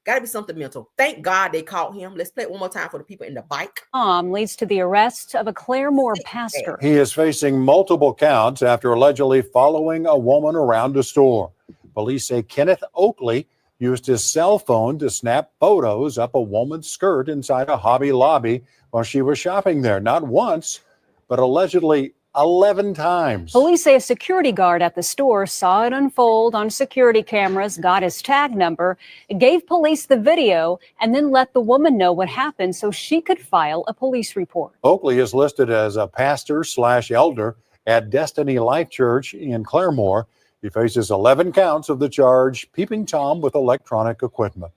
Got to be something mental. Thank God they caught him. Let's play it one more time for the people in the bike. Leads to the arrest of a Claremore pastor. He is facing multiple counts after allegedly following a woman around a store. Police say Kenneth Oakley used his cell phone to snap photos up a woman's skirt inside a Hobby Lobby while she was shopping there. Not once, but allegedly 11 times. Police say a security guard at the store saw it unfold on security cameras, got his tag number, gave police the video, and then let the woman know what happened so she could file a police report. Oakley is listed as a pastor/elder at Destiny Life Church in Claremore. He faces 11 counts of the charge, peeping Tom with electronic equipment.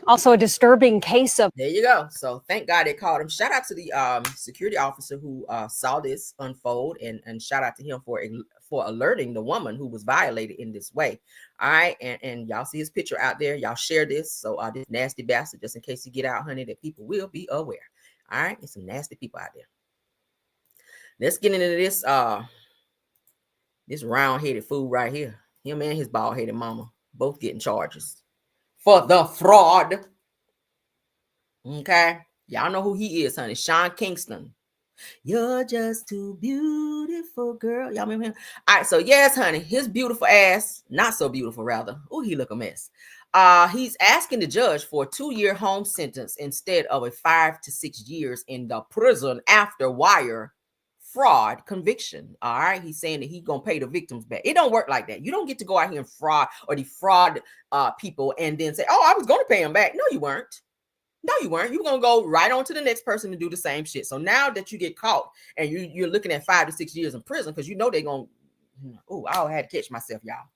Also, a disturbing case of... There you go. So thank God they caught him. Shout out to the security officer who saw this unfold, and shout out to him for alerting the woman who was violated in this way. All right. And y'all see his picture out there. Y'all share this. So this nasty bastard, just in case you get out, honey, that people will be aware. All right. There's some nasty people out there. Let's get into this round-headed fool right here. Him and his bald-headed mama both getting charges for the fraud. Okay, y'all know who he is, honey. Sean Kingston. You're just too beautiful, girl. Y'all remember him? All right, so yes, honey, his beautiful ass, not so beautiful, rather. Oh, he look a mess. He's asking the judge for a 2-year home sentence instead of a 5 to 6 years in the prison after wire fraud conviction. All right. He's saying that he's going to pay the victims back. It don't work like that. You don't get to go out here and fraud or defraud people and then say, oh, I was going to pay them back. No, you weren't. No, you weren't. You were going to go right on to the next person and do the same shit. So now that you get caught and you're looking at 5 to 6 years in prison because you know they're going to, oh, I had to catch myself, y'all.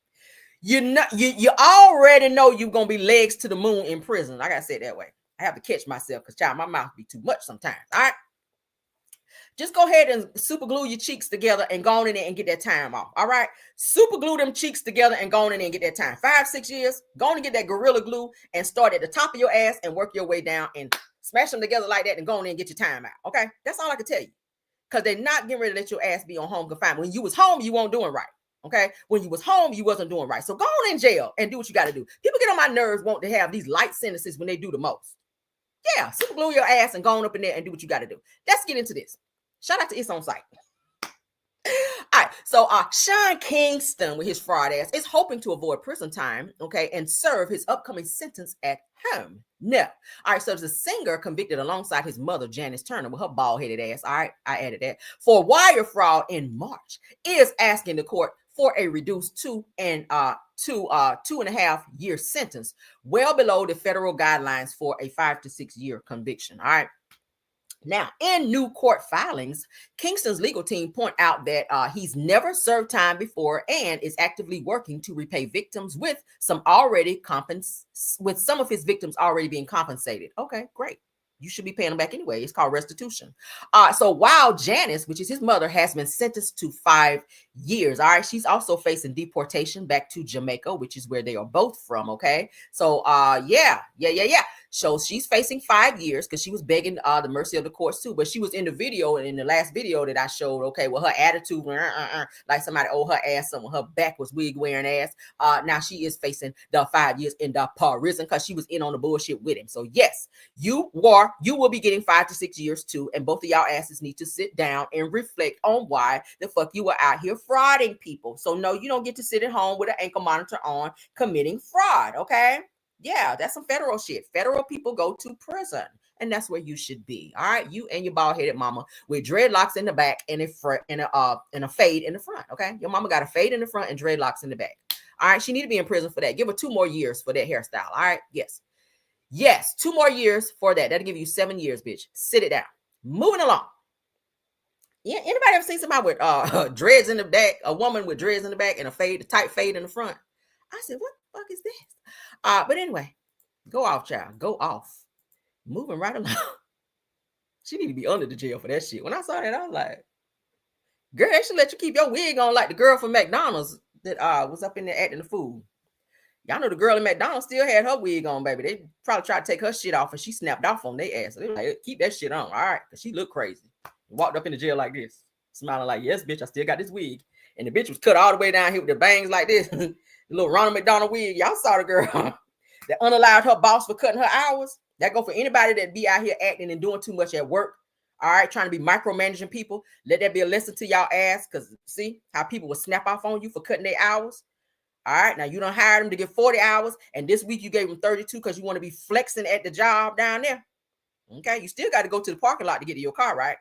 You already know you're going to be legs to the moon in prison. I got to say it that way. I have to catch myself because, child, my mouth be too much sometimes. All right. Just go ahead and super glue your cheeks together and go on in there and get that time off. All right. Super glue them cheeks together and go on in there and get that time. 5, 6 years. Go on and get that Gorilla Glue and start at the top of your ass and work your way down and smash them together like that and go on in and get your time out. Okay. That's all I can tell you. Because they're not getting ready to let your ass be on home confinement. When you was home, you weren't doing right. Okay. When you was home, you wasn't doing right. So go on in jail and do what you got to do. People get on my nerves want to have these light sentences when they do the most. Yeah. Super glue your ass and go on up in there and do what you got to do. Let's get into this. Shout out to It's On Site. All right, so Sean Kingston with his fraud ass is hoping to avoid prison time, okay, and serve his upcoming sentence at home. No. All right, so there's a singer convicted alongside his mother, Janice Turner, with her bald-headed ass, all right, I added that, for wire fraud in March, is asking the court for a reduced 2.5 year sentence, well below the federal guidelines for a 5 to 6 year conviction, all right. Now, in new court filings, Kingston's legal team point out that he's never served time before and is actively working to repay victims with some of his victims already being compensated. Okay, great. You should be paying them back anyway. It's called restitution. So while Janice, which is his mother, has been sentenced to 5 years, all right, she's also facing deportation back to Jamaica, which is where they are both from. Okay, so yeah. So she's facing 5 years because she was begging the mercy of the courts too. But she was in the video, and in the last video that I showed, okay, well, her attitude, like somebody owed her ass something. Her back was wig wearing ass. Now she is facing the 5 years in the prison because she was in on the bullshit with him. So yes, you will be getting 5 to 6 years too. And both of y'all asses need to sit down and reflect on why the fuck you were out here frauding people. So no, you don't get to sit at home with an ankle monitor on committing fraud. Okay. Yeah, that's some federal shit. Federal people go to prison, and that's where you should be. All right, you and your bald-headed mama with dreadlocks in the back and a fade in the front. Okay, your mama got a fade in the front and dreadlocks in the back. All right, she need to be in prison for that. Give her 2 more years for that hairstyle. All right, yes, 2 more years for that. That'll give you 7 years, bitch. Sit it down. Moving along. Yeah, anybody ever seen somebody with dreads in the back? A woman with dreads in the back and a tight fade in the front? I said, what the fuck is this? But anyway, go off, child. Go off. Moving right along. She need to be under the jail for that shit. When I saw that, I was like, girl, they should let you keep your wig on like the girl from McDonald's that was up in there acting the fool. Y'all know the girl in McDonald's still had her wig on, baby. They probably tried to take her shit off and she snapped off on their ass. So they were like, keep that shit on. All right. Because she looked crazy. Walked up in the jail like this, smiling like, yes, bitch, I still got this wig. And the bitch was cut all the way down here with the bangs like this. The little Ronald McDonald wig. Y'all saw the girl that unallowed her boss for cutting her hours. That go for anybody that be out here acting and doing too much at work. All right, trying to be micromanaging people. Let that be a lesson to y'all ass. Because see how people will snap off on you for cutting their hours. All right, now you don't hire them to get 40 hours. And this week you gave them 32 because you want to be flexing at the job down there. Okay, you still got to go to the parking lot to get to your car, right?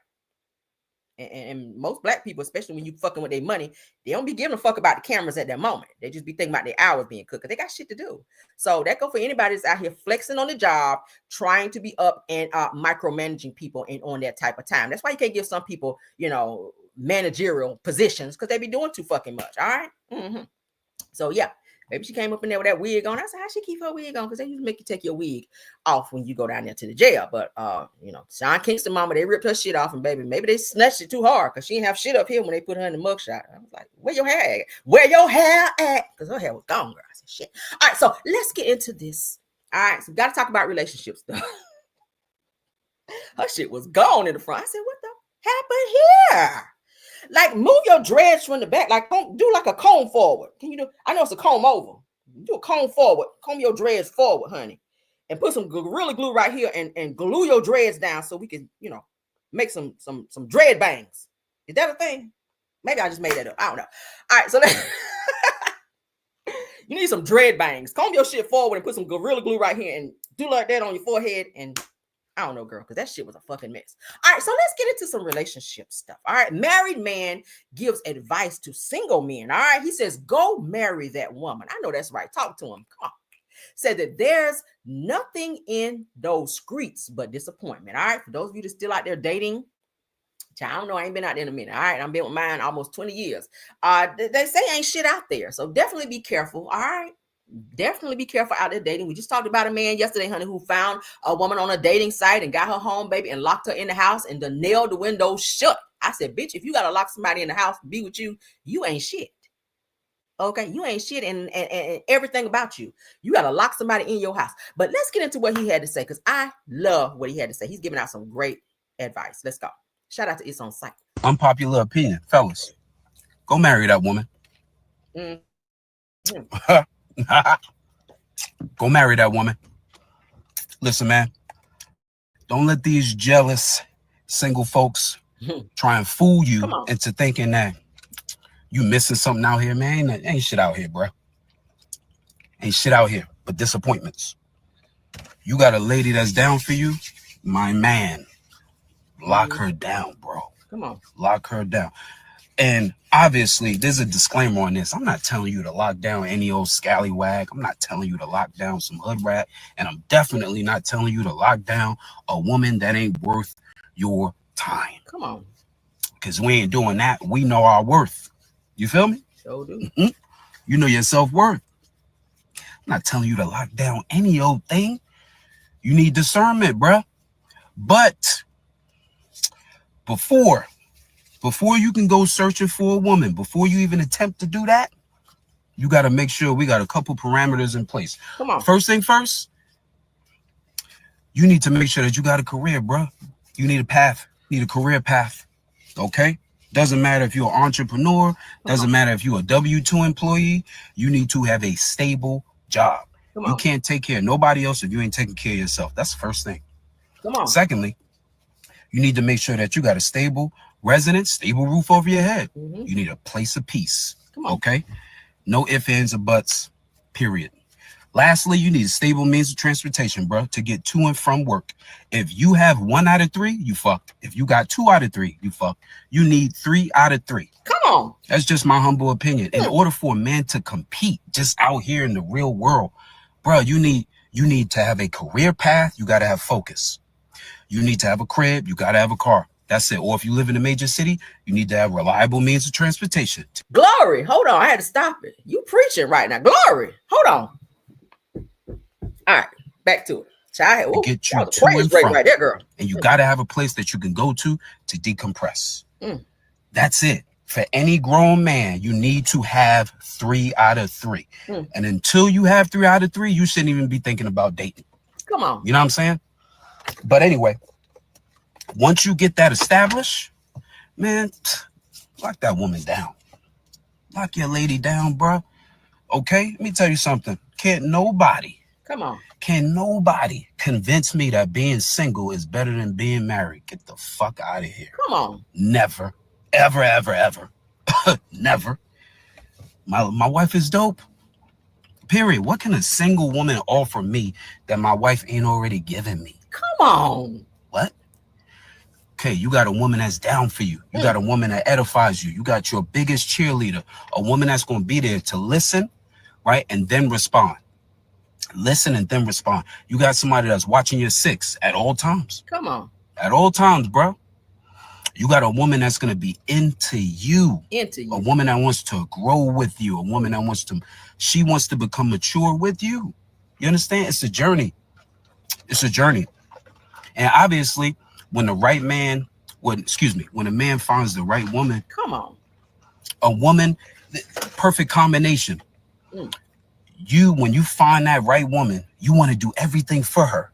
And most black people, especially when you fucking with their money, they don't be giving a fuck about the cameras at that moment. They just be thinking about their hours being cooked because they got shit to do. So that go for anybody that's out here flexing on the job, trying to be up and micromanaging people and on that type of time. That's why you can't give some people, managerial positions because they be doing too fucking much. All right. Mm-hmm. So yeah. Maybe she came up in there with that wig on. I said, how she keep her wig on? Because they usually make you take your wig off when you go down there to the jail. But, Sean Kingston mama, they ripped her shit off. And baby, maybe they snatched it too hard because she didn't have shit up here when they put her in the mugshot. I was like, where your hair at? Where your hair at? Because her hair was gone, girl. I said, shit. All right, so let's get into this. All right, so we got to talk about relationship stuff. Her shit was gone in the front. I said, what the happened here? Like, move your dreads from the back. Like, do like a comb forward. Can you do? I know it's a comb over. Do a comb forward. Comb your dreads forward, honey. And put some Gorilla Glue right here and glue your dreads down so we can, make some dread bangs. Is that a thing? Maybe I just made that up. I don't know. All right, so you need some dread bangs. Comb your shit forward and put some Gorilla Glue right here and do like that on your forehead and I don't know, girl, because that shit was a fucking mess. All right, so let's get into some relationship stuff. All right, married man gives advice to single men. All right, he says, go marry that woman. I know that's right. Talk to him. Come on. Said that there's nothing in those streets but disappointment. All right, for those of you that still out there dating, I don't know, I ain't been out there in a minute. All right, I've been with mine almost 20 years. They say ain't shit out there, so definitely be careful. All right. Definitely be careful out there dating. We just talked about a man yesterday, honey, who found a woman on a dating site and got her home, baby, and locked her in the house and then nailed the window shut. I said, bitch, if you got to lock somebody in the house to be with you, you ain't shit. Okay, you ain't shit and everything about you. You got to lock somebody in your house. But let's get into what he had to say, because I love what he had to say. He's giving out some great advice. Let's go. Shout out to It's On Site. Unpopular opinion, fellas. Go marry that woman. Go marry that woman. Listen, man, don't let these jealous single folks try and fool you into thinking that you missing something out here, man. Ain't shit out here, bro. Ain't shit out here but disappointments. You got a lady that's down for you, my man. Lock her down, bro. Come on. Lock her down. And obviously, there's a disclaimer on this. I'm not telling you to lock down any old scallywag. I'm not telling you to lock down some hood rat. And I'm definitely not telling you to lock down a woman that ain't worth your time. Come on. Because we ain't doing that. We know our worth. You feel me? So do. You know your self-worth. I'm not telling you to lock down any old thing. You need discernment, bruh. But before you can go searching for a woman, before you even attempt to do that, you got to make sure we got a couple parameters in place. Come on. First thing first, you need to make sure that you got a career, bro. You need a path. You need a career path. Okay? Doesn't matter if you're an entrepreneur. Doesn't matter if you're a W-2 employee. You need to have a stable job. You can't take care of nobody else if you ain't taking care of yourself. That's the first thing. Come on. Secondly, you need to make sure that you got a stable residence, stable roof over your head. You need a place of peace. Okay? No ifs, ands, or buts, period. Lastly, you need a stable means of transportation, bro, to get to and from work. If you have 1 out of 3, you fucked. If you got 2 out of 3, you fucked. You need 3 out of 3. Come on. That's just my humble opinion. In order for a man to compete just out here in the real world, bro, you need to have a career path. You got to have focus. You need to have a crib. You got to have a car. That's it. Or if you live in a major city, you need to have reliable means of transportation. Glory. Hold on. I had to stop it. You preaching right now. Glory. Hold on. All right. Back to it. Child, to get you to and from. Right there, girl. And you got to have a place that you can go to decompress. That's it. For any grown man, you need to have 3 out of 3. And until you have 3 out of 3, you shouldn't even be thinking about dating. Come on. You know what I'm saying? But anyway, once you get that established, man, lock that woman down. Lock your lady down, bro. Okay? Let me tell you something. Can nobody convince me that being single is better than being married? Get the fuck out of here. Come on. Never. Ever, ever, ever. Never. My wife is dope. Period. What can a single woman offer me that my wife ain't already given me? Come on. What? Okay, you got a woman that's down for you. You got a woman that edifies you. You got your biggest cheerleader, a woman that's going to be there to listen, right? And then respond. Listen and then respond. You got somebody that's watching your 6 at all times. Come on. At all times, bro. You got a woman that's going to be into you. A woman that wants to grow with you. A woman that she wants to become mature with you. You understand? It's a journey. It's a journey. And obviously, when a man finds the right woman. Come on. A woman, perfect combination. When you find that right woman, you want to do everything for her.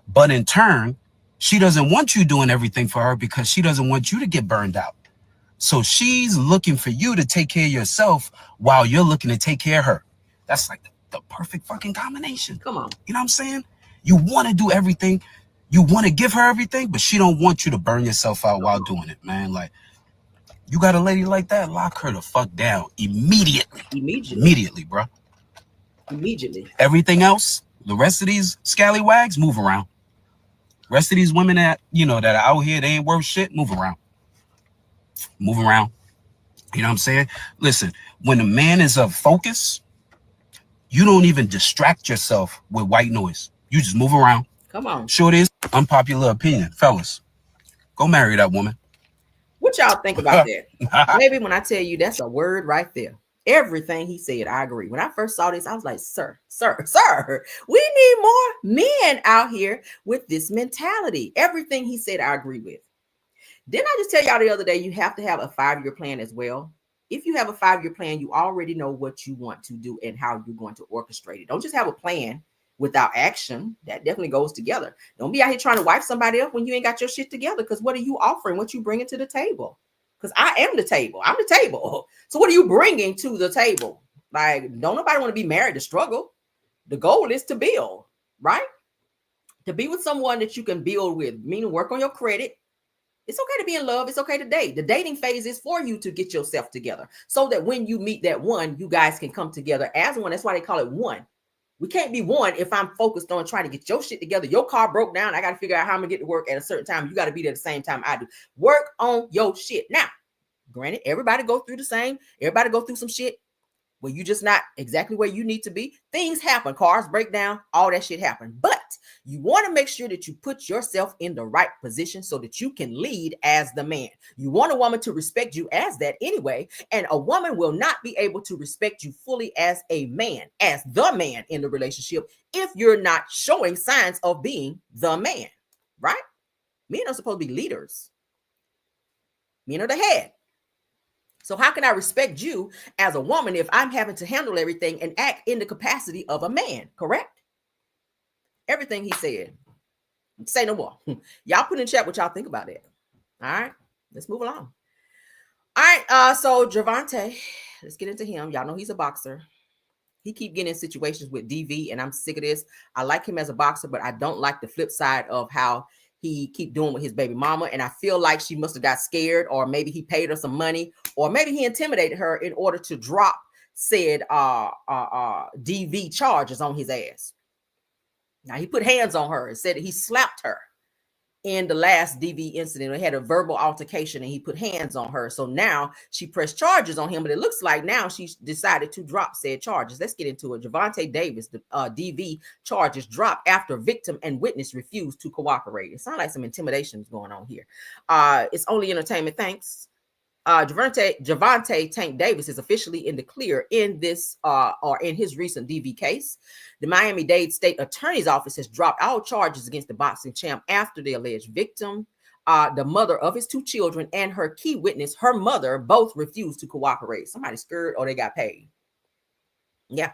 But in turn, she doesn't want you doing everything for her because she doesn't want you to get burned out. So she's looking for you to take care of yourself while you're looking to take care of her. That's like the perfect fucking combination. Come on. You know what I'm saying? You want to do everything. You want to give her everything, but she don't want you to burn yourself out while doing it, man. Like, you got a lady like that, lock her the fuck down immediately. Immediately, bro. Immediately. Everything else, the rest of these scallywags, move around. Rest of these women that, that are out here, they ain't worth shit, move around. Move around. You know what I'm saying? Listen, when a man is of focus, you don't even distract yourself with white noise. You just move around. Come on. Sure, it is unpopular opinion. Fellas, go marry that woman. What y'all think about that? Maybe when I tell you that's a word right there. Everything he said, I agree. When I first saw this, I was like, sir, we need more men out here with this mentality. Everything he said, I agree with. Didn't I just tell y'all the other day, you have to have a 5-year plan as well? If you have a 5-year plan, you already know what you want to do and how you're going to orchestrate it. Don't just have a plan without action. That definitely goes together. Don't be out here trying to wipe somebody up when you ain't got your shit together. Because what are you offering? What you bringing to the table? Because I am the table. I'm the table. So what are you bringing to the table? Like, don't nobody want to be married to struggle. The goal is to build, right? To be with someone that you can build with, meaning work on your credit. It's okay to be in love. It's okay to date. The dating phase is for you to get yourself together so that when you meet that one, you guys can come together as one. That's why they call it one. We can't be one if I'm focused on trying to get your shit together. Your car broke down. I got to figure out how I'm going to get to work at a certain time. You got to be there at the same time I do. Work on your shit. Now, granted, everybody go through some shit where you just not exactly where you need to be. Things happen. Cars break down. All that shit happen. But you want to make sure that you put yourself in the right position so that you can lead as the man. You want a woman to respect you as that anyway. And a woman will not be able to respect you fully as a man, as the man in the relationship, if you're not showing signs of being the man, right? Men are supposed to be leaders. Men are the head. So how can I respect you as a woman if I'm having to handle everything and act in the capacity of a man, correct? Everything he said. Say no more. Y'all put in chat what y'all think about that. All right, let's move along. All right, so Gervonta, let's get into him. Y'all know he's a boxer. He keep getting in situations with DV, and I'm sick of this. I like him as a boxer, but I don't like the flip side of how he keep doing with his baby mama. And I feel like she must have got scared, or maybe he paid her some money, or maybe he intimidated her in order to drop said DV charges on his ass. Now, he put hands on her and said that he slapped her in the last DV incident. They had a verbal altercation and he put hands on her. So now she pressed charges on him, but it looks like now she's decided to drop said charges. Let's get into it. Gervonta Davis, the DV charges dropped after victim and witness refused to cooperate. It sounds like some intimidation is going on here. It's only entertainment. Thanks. Gervonta Tank Davis is officially in the clear in this or in his recent DV case. The Miami-Dade State Attorney's Office has dropped all charges against the boxing champ after the alleged victim, the mother of his 2 children, and her key witness, her mother, both refused to cooperate. Somebody scared or they got paid. Yeah.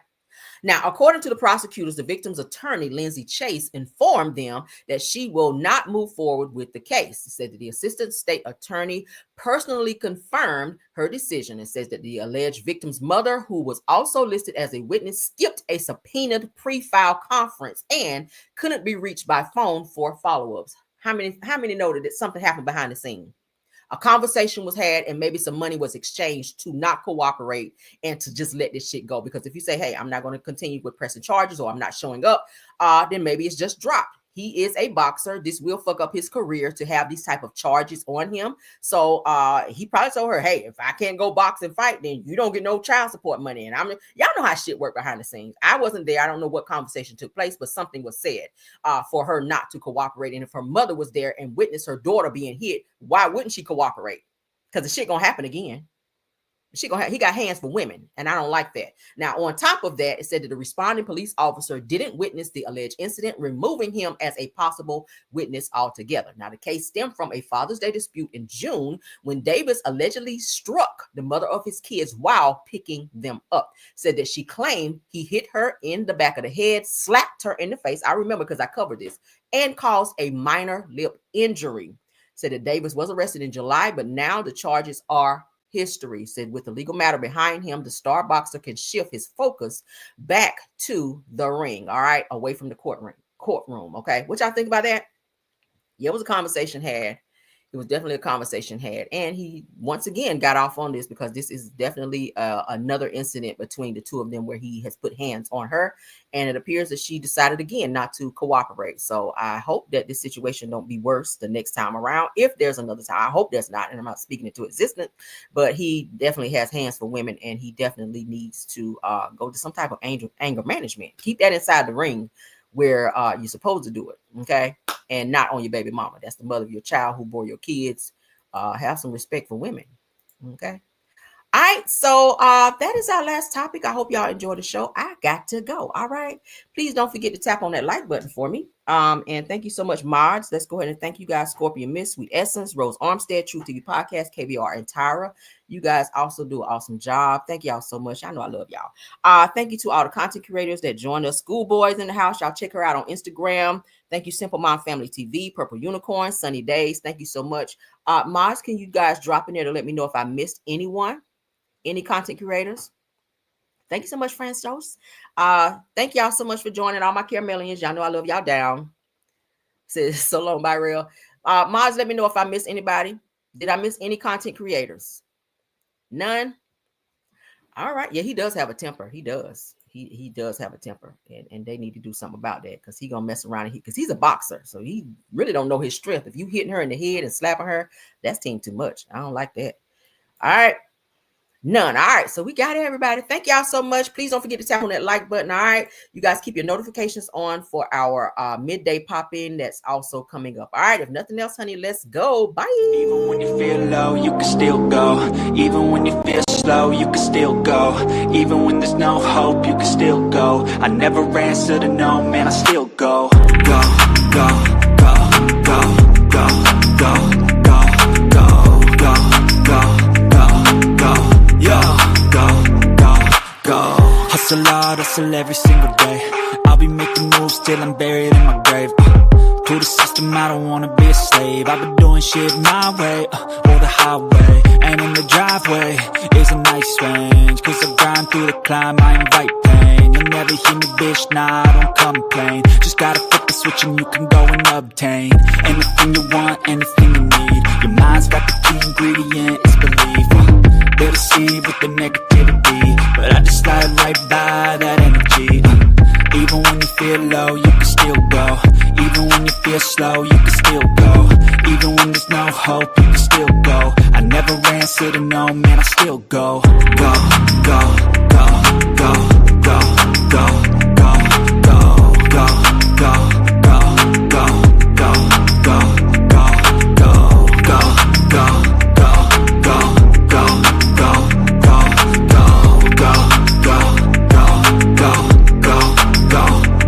Now, according to the prosecutors, the victim's attorney, Lindsay Chase, informed them that she will not move forward with the case. It said that the assistant state attorney personally confirmed her decision and says that the alleged victim's mother, who was also listed as a witness, skipped a subpoenaed pre-file conference and couldn't be reached by phone for follow-ups. How many noted that something happened behind the scene? A conversation was had and maybe some money was exchanged to not cooperate and to just let this shit go. Because if you say, hey, I'm not going to continue with pressing charges or I'm not showing up, then maybe it's just dropped. He is a boxer. This will fuck up his career to have these type of charges on him. So he probably told her, hey, if I can't go box and fight, then you don't get no child support money. And y'all know how shit work behind the scenes. I wasn't there. I don't know what conversation took place, but something was said for her not to cooperate. And if her mother was there and witnessed her daughter being hit, why wouldn't she cooperate? Because the shit gonna happen again. He got hands for women, and I don't like that. Now, on top of that, it said that the responding police officer didn't witness the alleged incident, removing him as a possible witness altogether. Now, the case stemmed from a Father's Day dispute in June when Davis allegedly struck the mother of his kids while picking them up. Said that she claimed he hit her in the back of the head, slapped her in the face. I remember because I covered this, and caused a minor lip injury. Said that Davis was arrested in July, but now the charges are history. Said with the legal matter behind him, the star boxer can shift his focus back to the ring, all right, away from the courtroom. Okay, what y'all think about that? Yeah, it was a conversation had. It was definitely a conversation had. And he once again got off on this because this is definitely another incident between the two of them where he has put hands on her. And it appears that she decided again not to cooperate. So I hope that this situation don't be worse the next time around. If there's another time, I hope there's not. And I'm not speaking into existence, but he definitely has hands for women, and he definitely needs to go to some type of anger management. Keep that inside the ring where you're supposed to do it, okay? And not on your baby mama. That's the mother of your child who bore your kids. Have some respect for women, okay? All right, so that is our last topic. I hope y'all enjoyed the show. I got to go, all right? Please don't forget to tap on that like button for me. And thank you so much, Mods. Let's go ahead and thank you guys, Scorpion Miss, Sweet Essence, Rose Armstead, True TV Podcast, KBR, and Tyra. You guys also do an awesome job. Thank y'all so much. I know I love y'all. Thank you to all the content creators that joined us. Schoolboys in the house. Y'all check her out on Instagram. Thank you, Simple Mom Family TV, Purple Unicorn, Sunny Days. Thank you so much. Mods, can you guys drop in there to let me know if I missed anyone? Any content creators? Thank you so much, Francis. Thank y'all so much for joining all my Caramelians. Y'all know I love y'all down. Says so long, bye, real. Mods, let me know if I missed anybody. Did I miss any content creators? None? All right. Yeah, he does have a temper. He does. He does have a temper, and they need to do something about that because he's gonna mess around because he's a boxer, so he really don't know his strength. If you hitting her in the head and slapping her, that's team too much. I don't like that. All right. None. All right. So we got it, everybody. Thank y'all so much. Please don't forget to tap on that like button. All right. You guys keep your notifications on for our midday pop-in that's also coming up. All right. If nothing else, honey, let's go. Bye. Even when you feel low, you can still go. Even when you feel slow, you can still go. Even when there's no hope, you can still go. I never answer to no, man, I still go. Go, go, go, go, go, go. Hustle hard, hustle every single day. I'll be making moves till I'm buried in my grave. To the system, I don't wanna be a slave. I've been doing shit my way, or the highway. And in the driveway is a nice range. Cause I grind through the climb, I invite pain. You'll never hear me, bitch, nah, I don't complain. Just gotta flip the switch and you can go and obtain anything you want, anything you need. Your mind's got the key ingredient, it's belief. They'll deceive with the negativity, but I just slide right by that energy. Even when you feel low, you can still go. Even when you feel slow, you can still go. Even when there's no hope, you can still go. I never answer to no, man, I still go. Go, go, go, go, go, go, go, go, go, go, go, go, go, go, go, go,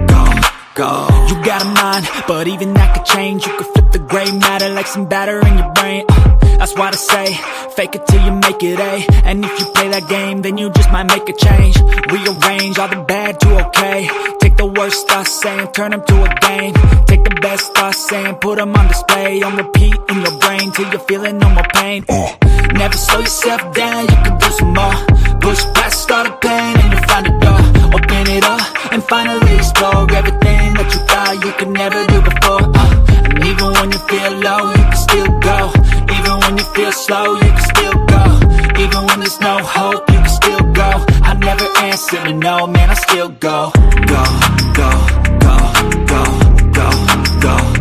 go, go. You got a mind, but even that could change. You could flip the gray matter like some batter in your brain. That's why I say, fake it till you make it A. And if you play that game, then you just might make a change. Rearrange all the bad to okay. Take the worst thoughts saying, turn them to a game. Take the best thoughts saying, put them on display. On repeat in your brain till you're feeling no more pain. Never slow yourself down, you can do some more. Push past all the pain and you'll find a door. Open it up and finally explore everything that you thought you could never do before. And even when you feel low, you can still go. Even when you feel slow, you can still go. Even when there's no hope, you can still go. I never answer to no, man, I still go. Go, go, go, go, go, go.